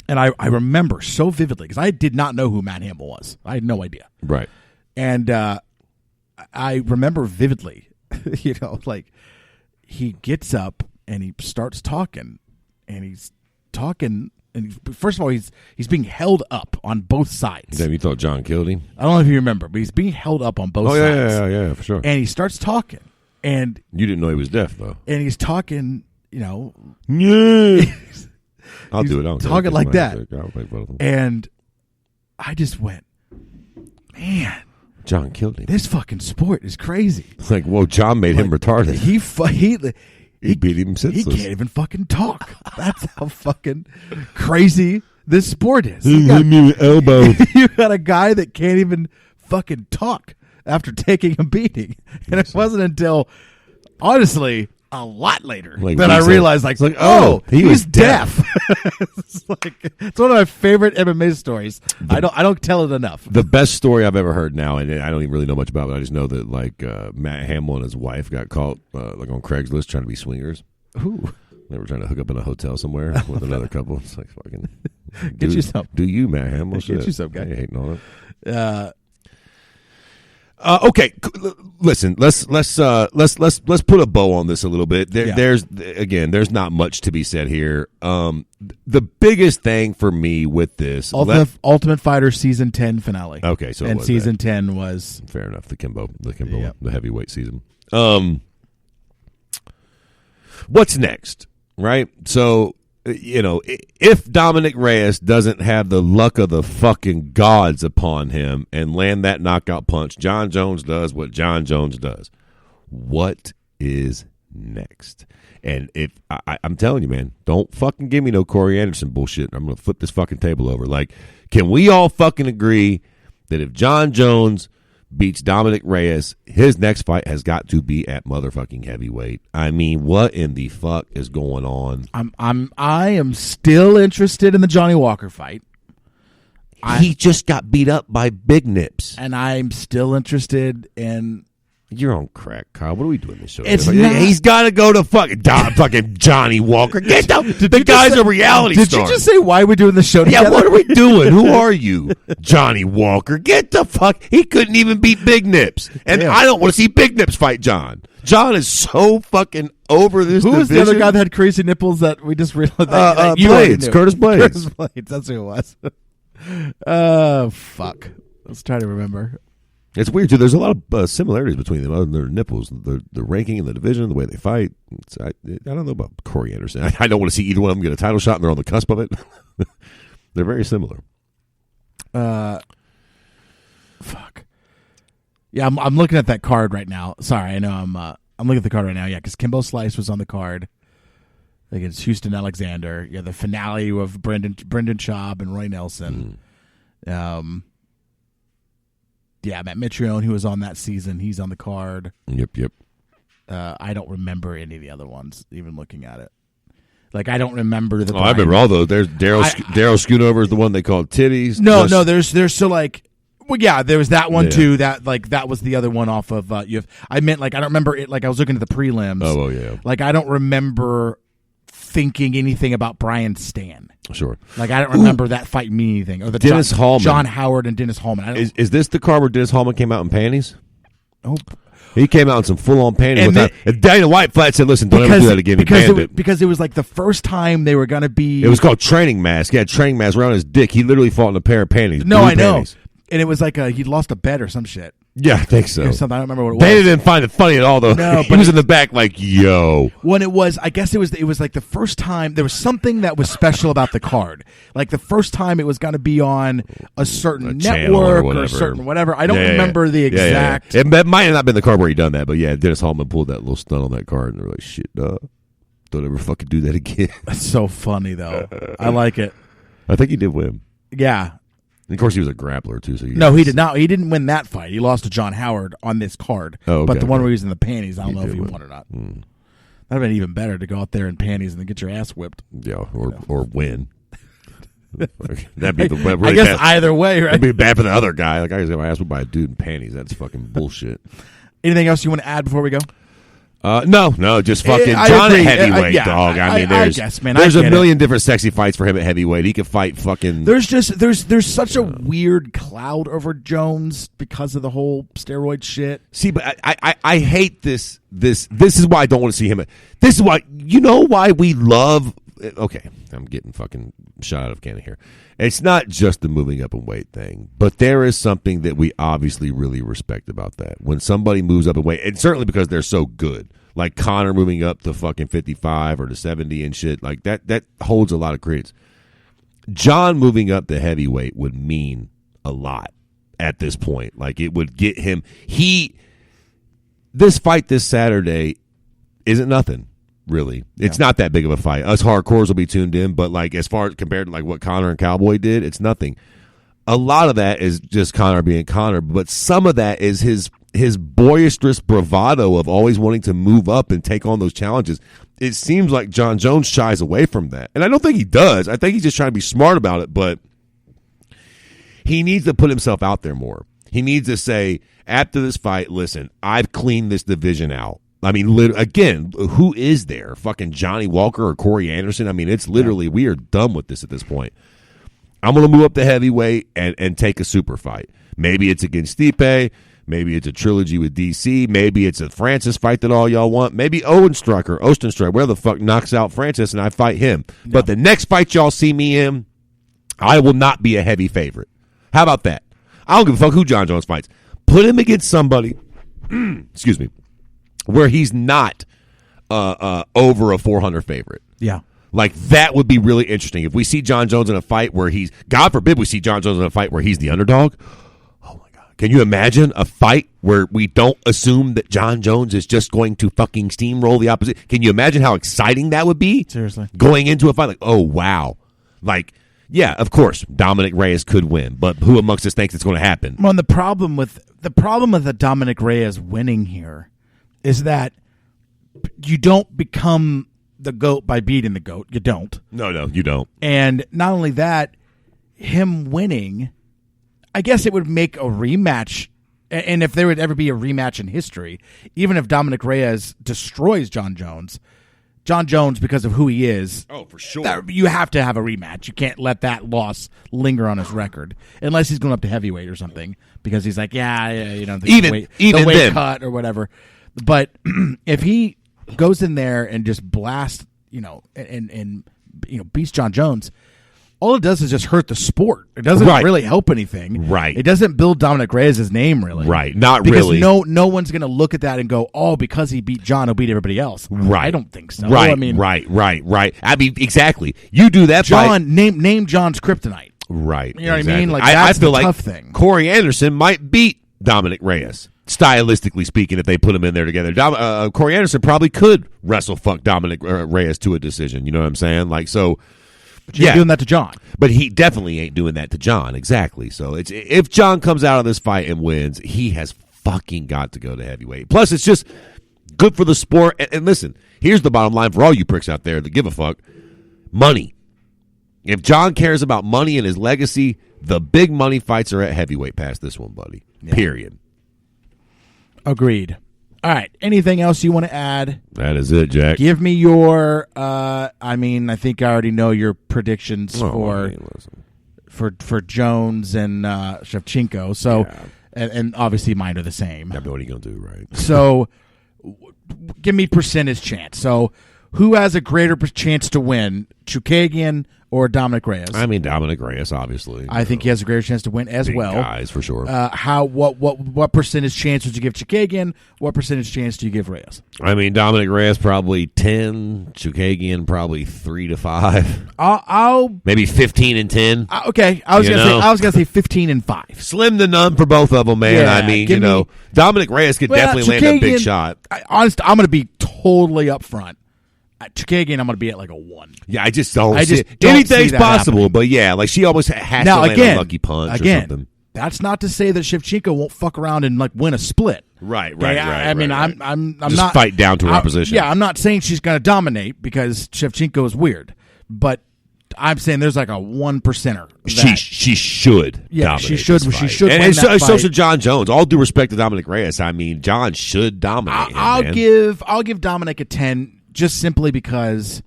and I remember so vividly, because I did not know who Matt Hamill was. I had no idea. Right. And I remember vividly, he gets up and he starts talking, and he's talking. And first of all, he's being held up on both sides. Damn, you thought John killed him? I don't know if you remember, but he's being held up on both sides. Yeah, for sure. And he starts talking, and you didn't know he was deaf, though. And he's talking, Yeah. I'll he's do it. I'll talking like that. I'll make fun of him. And I just went, man, John killed him. This fucking sport is crazy. It's like, whoa, John made him retarded. He beat him senseless. He can't even fucking talk. That's how fucking crazy this sport is. He hit me with elbows. You got a guy that can't even fucking talk after taking a beating. And it wasn't until, honestly, a lot later that I realized, he was deaf. It's one of my favorite MMA stories. I don't tell it enough. The best story I've ever heard now, and I don't even really know much about it. I just know that Matt Hamill and his wife got caught on Craigslist trying to be swingers. Ooh. They were trying to hook up in a hotel somewhere with another couple. It's like fucking get you some. Do you, Matt Hamill? Get you some guy. I ain't hating on it. Okay, listen. Let's put a bow on this a little bit. There's not much to be said here. The biggest thing for me with this Ultimate Fighter season 10 finale. Okay, so and season 10 was fair enough. The Kimbo, the heavyweight season. What's next, right? So. If Dominic Reyes doesn't have the luck of the fucking gods upon him and land that knockout punch, John Jones does what John Jones does. What is next? And if I'm telling you, man, don't fucking give me no Corey Anderson bullshit. I'm going to flip this fucking table over. Like, can we all fucking agree that if John Jones beats Dominic Reyes, his next fight has got to be at motherfucking heavyweight? I mean, what in the fuck is going on? I am still interested in the Johnny Walker fight. He just got beat up by Big Nips, and I'm still interested in. You're on crack, Kyle. What are we doing this show? He's got to go to fucking Johnny Walker. Get the guy's a reality star. Did you just say why we're doing the show together? Yeah, what are we doing? Who are you? Johnny Walker. Get the fuck. He couldn't even beat Big Nips. And I don't want to see Big Nips fight John. John is so fucking over this division. Who was the other guy that had crazy nipples that we just realized? Blades. Curtis Blades. Curtis Blades. That's who it was. Fuck. Let's try to remember. It's weird, too. There's a lot of similarities between them other than their nipples. The ranking in the division, the way they fight. I don't know about Corey Anderson. I don't want to see either one of them get a title shot, and they're on the cusp of it. They're very similar. Fuck. Yeah, I'm looking at that card right now. Sorry, I know I'm looking at the card right now. Yeah, because Kimbo Slice was on the card against Houston Alexander. Yeah, the finale of Brendan Schaub and Roy Nelson. Yeah, Matt Mitrione, who was on that season, he's on the card. Yep. I don't remember any of the other ones, even looking at it. Like, I don't remember the. I remember all those. There's Daryl Schoonover is the one they called Titties. No, there's so like. Well, yeah, there was that one too. That was the other one off of. I meant like I don't remember it. Like I was looking at the prelims. Oh yeah. Like I don't remember thinking anything about Brian Stan. Sure. Like I don't remember that fight mean anything. Or the Dennis Hallman. John Howard and Dennis Hallman. Is this the card where Dennis Hallman came out in panties? Oh. He came out in some full-on panties. And Dana White flat said, listen, don't ever do that again. Because it was like the first time they were going to be... It was called training mask. He had training mask around his dick. He literally fought in a pair of panties. No, I know. And it was like he'd lost a bet or some shit. Yeah, I think so. Or something. I don't remember what it was. They didn't find it funny at all, though. No, he was in the back like, yo. When it was, I guess it was like the first time, there was something that was special about the card. Like the first time it was going to be on a certain network or a certain whatever. I don't remember the exact. It might have not been the card where he done that, but yeah, Dennis Hallman pulled that little stunt on that card, and they're like, shit, don't ever fucking do that again. That's so funny, though. I like it. I think he did win. Yeah. And of course, he was a grappler too. So no, he did not. He didn't win that fight. He lost to John Howard on this card. Oh, okay, but the one where he was in the panties, I don't know if he won or not. Mm. That'd have been even better to go out there in panties and then get your ass whipped. Yeah, or win. That'd be really I guess bad. either way, right? That'd be bad for the other guy. Like I just got my ass whipped by a dude in panties. That's fucking bullshit. Anything else you want to add before we go? No, just fucking I John agree. at heavyweight, Yeah, dog. I mean, I guess, man, there's I a get million different sexy fights for him at heavyweight. He could fight fucking. There's such a weird cloud over Jones because of the whole steroid shit. See, but I hate this. This is why I don't want to see him. This is why, you know why we love. Okay, I'm getting fucking shot out of cannon here. It's not just the moving up in weight thing, but there is something that we obviously really respect about that. When somebody moves up in weight, and certainly because they're so good, like Conor moving up to fucking 55 or to 70 and shit, like that holds a lot of credence. John moving up to heavyweight would mean a lot at this point. Like, it would get him. This fight this Saturday isn't nothing. Really, it's not that big of a fight. Us hardcores will be tuned in, but like as far as compared to like what Conor and Cowboy did, it's nothing. A lot of that is just Conor being Conor, but some of that is his boisterous bravado of always wanting to move up and take on those challenges. It seems like John Jones shies away from that, and I don't think he does. I think he's just trying to be smart about it, but he needs to put himself out there more. He needs to say, after this fight, listen, I've cleaned this division out. I mean, again, who is there? Fucking Johnny Walker or Corey Anderson? I mean, it's literally, we are done with this at this point. I'm going to move up to heavyweight and take a super fight. Maybe it's against Stipe. Maybe it's a trilogy with DC. Maybe it's a Francis fight that all y'all want. Maybe Ostenstruck, where the fuck knocks out Francis and I fight him. No. But the next fight y'all see me in, I will not be a heavy favorite. How about that? I don't give a fuck who John Jones fights. Put him against somebody, excuse me, where he's not over a 400 favorite. Yeah. Like, that would be really interesting. If we see John Jones in a fight where he's, God forbid we see John Jones in a fight where he's the underdog. Oh, my God. Can you imagine a fight where we don't assume that John Jones is just going to fucking steamroll the opposite? Can you imagine how exciting that would be? Seriously. Going into a fight like, oh, wow. Like, yeah, of course, Dominic Reyes could win, but who amongst us thinks it's going to happen? Well, and the problem with the Dominic Reyes winning here is that you don't become the GOAT by beating the GOAT. You don't. No, you don't. And not only that, him winning, I guess it would make a rematch. And if there would ever be a rematch in history, even if Dominic Reyes destroys John Jones, because of who he is, oh, for sure, you have to have a rematch. You can't let that loss linger on his record, unless he's going up to heavyweight or something, because he's like, the weight cut or whatever. But if he goes in there and just blasts, and beats John Jones, all it does is just hurt the sport. It doesn't really help anything. Right. It doesn't build Dominic Reyes' name, really. Right. Not because really. No one's going to look at that and go, oh, because he beat John, he'll beat everybody else. Right. I don't think so. Right. I mean, right. I mean, exactly. You do that. Name John's kryptonite. Right. You know what I mean? Like, that's the tough thing. Corey Anderson might beat Dominic Reyes, stylistically speaking, if they put him in there together. Corey Anderson probably could wrestle fuck Dominic Reyes to a decision. You know what I'm saying? Like, so. But you're doing that to John. But he definitely ain't doing that to John. Exactly. So if John comes out of this fight and wins, he has fucking got to go to heavyweight. Plus, it's just good for the sport. And listen, here's the bottom line for all you pricks out there that give a fuck. Money. If John cares about money and his legacy, the big money fights are at heavyweight past this one, buddy. Yeah. Period. Agreed. All right. Anything else you want to add? That is it, Jack. Give me your. I think I already know your predictions for Jones and Shevchenko. So, and obviously mine are the same. I know what are you gonna do, right? So, give me percentage chance. So, who has a greater chance to win, Chookagian or Dominic Reyes? I mean, Dominic Reyes, obviously. I think he has a greater chance to win as well. Guys, for sure. What percentage chance would you give Chookagian? What percentage chance do you give Reyes? I mean, Dominic Reyes probably 10, Chookagian probably 3 to 5. I'll maybe 15 and 10. Okay, I was gonna say 15 and 5. Slim to none for both of them, man. Yeah, I mean, Dominic Reyes could definitely land a big shot. I'm gonna be totally upfront. Chikagian, I'm going to be at like a 1. Yeah, I just don't. don't anything's see that possible, happening. but yeah, like she almost has to land a lucky punch or something. That's not to say that Shevchenko won't fuck around and like win a split. Right. I mean, I'm just not fight down to her opposition. Yeah, I'm not saying she's going to dominate because Shevchenko is weird, but I'm saying there's like a 1%er. She should. Yeah, dominate she should. this She fight. should. And win so, that so fight. should John Jones. All due respect to Dominic Reyes, I mean, John should dominate. I'll give Dominic a 10 just simply because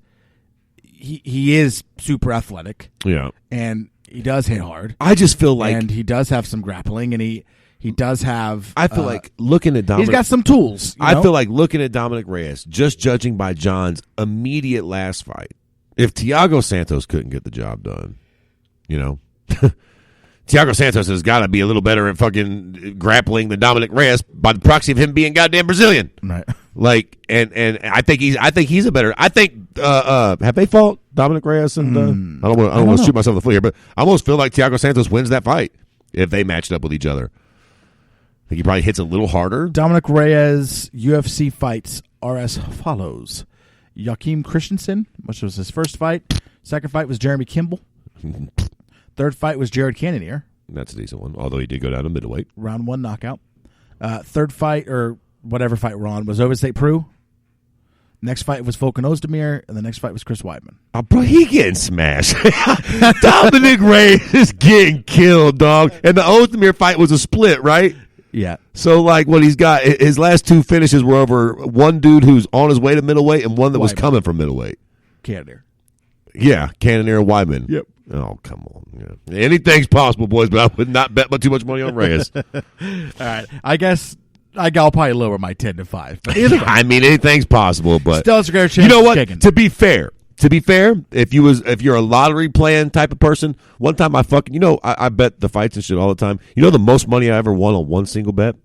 he is super athletic. Yeah, and he does hit hard. I just feel like, and he does have some grappling, and he does have. I feel like looking at Dominic, he's got some tools. I feel like looking at Dominic Reyes, just judging by John's immediate last fight, if Thiago Santos couldn't get the job done, Thiago Santos has got to be a little better at fucking grappling than Dominic Reyes by the proxy of him being goddamn Brazilian. Right. Like, and I think he's a better. I think have they fought Dominic Reyes and I don't want to shoot myself in the foot here, but I almost feel like Thiago Santos wins that fight if they matched up with each other. I think he probably hits a little harder. Dominic Reyes UFC fights are as follows: Joachim Christensen, which was his first fight. Second fight was Jeremy Kimball. Third fight was Jared Cannonier. That's a decent one, although he did go down to middleweight. Round 1 knockout. Third fight, or whatever fight we're on, was Ovestate Prue. Next fight was Volkan Ozdemir, and the next fight was Chris Weidman. Oh, bro, he getting smashed. Dominic Reyes is getting killed, dog. And the Ozdemir fight was a split, right? Yeah. So, like, what he's got, his last 2 finishes were over one dude who's on his way to middleweight and one that was coming from middleweight. Cannonier. Yeah, Cannonier and Weidman. Yep. Oh, come on. Yeah. Anything's possible, boys, but I would not bet too much money on Reyes. All right. I guess I'll probably lower my 10 to 5. But either way, I mean, anything's possible, but still has a great chance. You know what? Kicking. To be fair, if you're a lottery playing type of person, one time I bet the fights and shit all the time. You know the most money I ever won on one single bet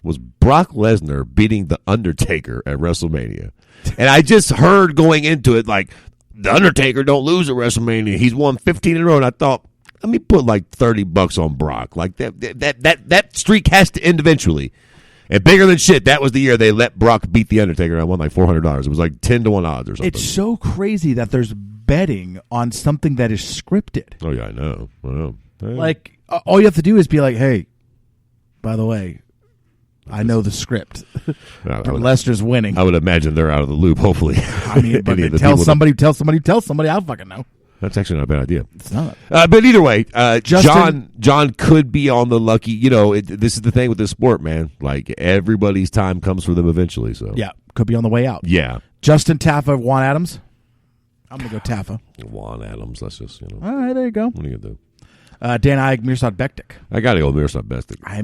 was Brock Lesnar beating The Undertaker at WrestleMania. And I just heard going into it like, The Undertaker don't lose at WrestleMania. He's won 15 in a row, and I thought, let me put like $30 on Brock. Like that streak has to end eventually. And bigger than shit, that was the year they let Brock beat The Undertaker, and I won like $400. It was like 10-1 odds or something. It's so crazy that there's betting on something that is scripted. Oh yeah, I know. Hey. Like all you have to do is be like, hey, by the way, I know the script. Lester's winning. I would imagine they're out of the loop. Hopefully, I mean, but tell somebody. I don't fucking know. That's actually not a bad idea. It's not. But either way, John could be on the lucky. This is the thing with this sport, man. Like everybody's time comes for them eventually. So yeah, could be on the way out. Yeah. Justin Taffa, Juan Adams. I'm gonna go Taffa. Juan Adams. That's just All right, there you go. What are you gonna do? Dan Ige, Mirsad Bektic. I got to go with Mirsad Bektic.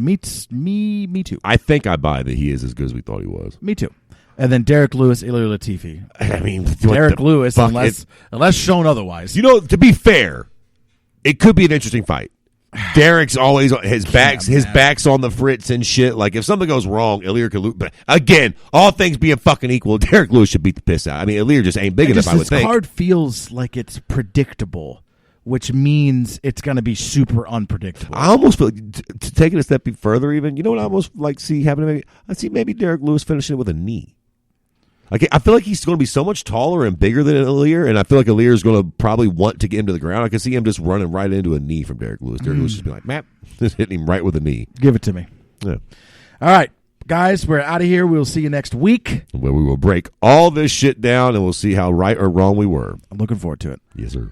Me too. I think I buy that he is as good as we thought he was. Me too. And then Derek Lewis, Ilir Latifi. I mean, Derek Lewis, unless shown otherwise. To be fair, it could be an interesting fight. Derek's always his back's on the fritz and shit. Like if something goes wrong, Ilir could lose. But again, all things being fucking equal, Derek Lewis should beat the piss out. I mean, Ilir just ain't big enough. I would think. This card feels like it's predictable, which means it's going to be super unpredictable. I almost feel to take it a step further. Even what I almost like see happening. I see maybe Derek Lewis finishing it with a knee. Like I feel like he's going to be so much taller and bigger than Ilir, and I feel like Ilir is going to probably want to get him to the ground. I can see him just running right into a knee from Derek Lewis. Derek Lewis just be like, Matt, just hitting him right with a knee. Give it to me. Yeah. All right, guys, we're out of here. We'll see you next week, where we will break all this shit down, and we'll see how right or wrong we were. I'm looking forward to it. Yes, sir.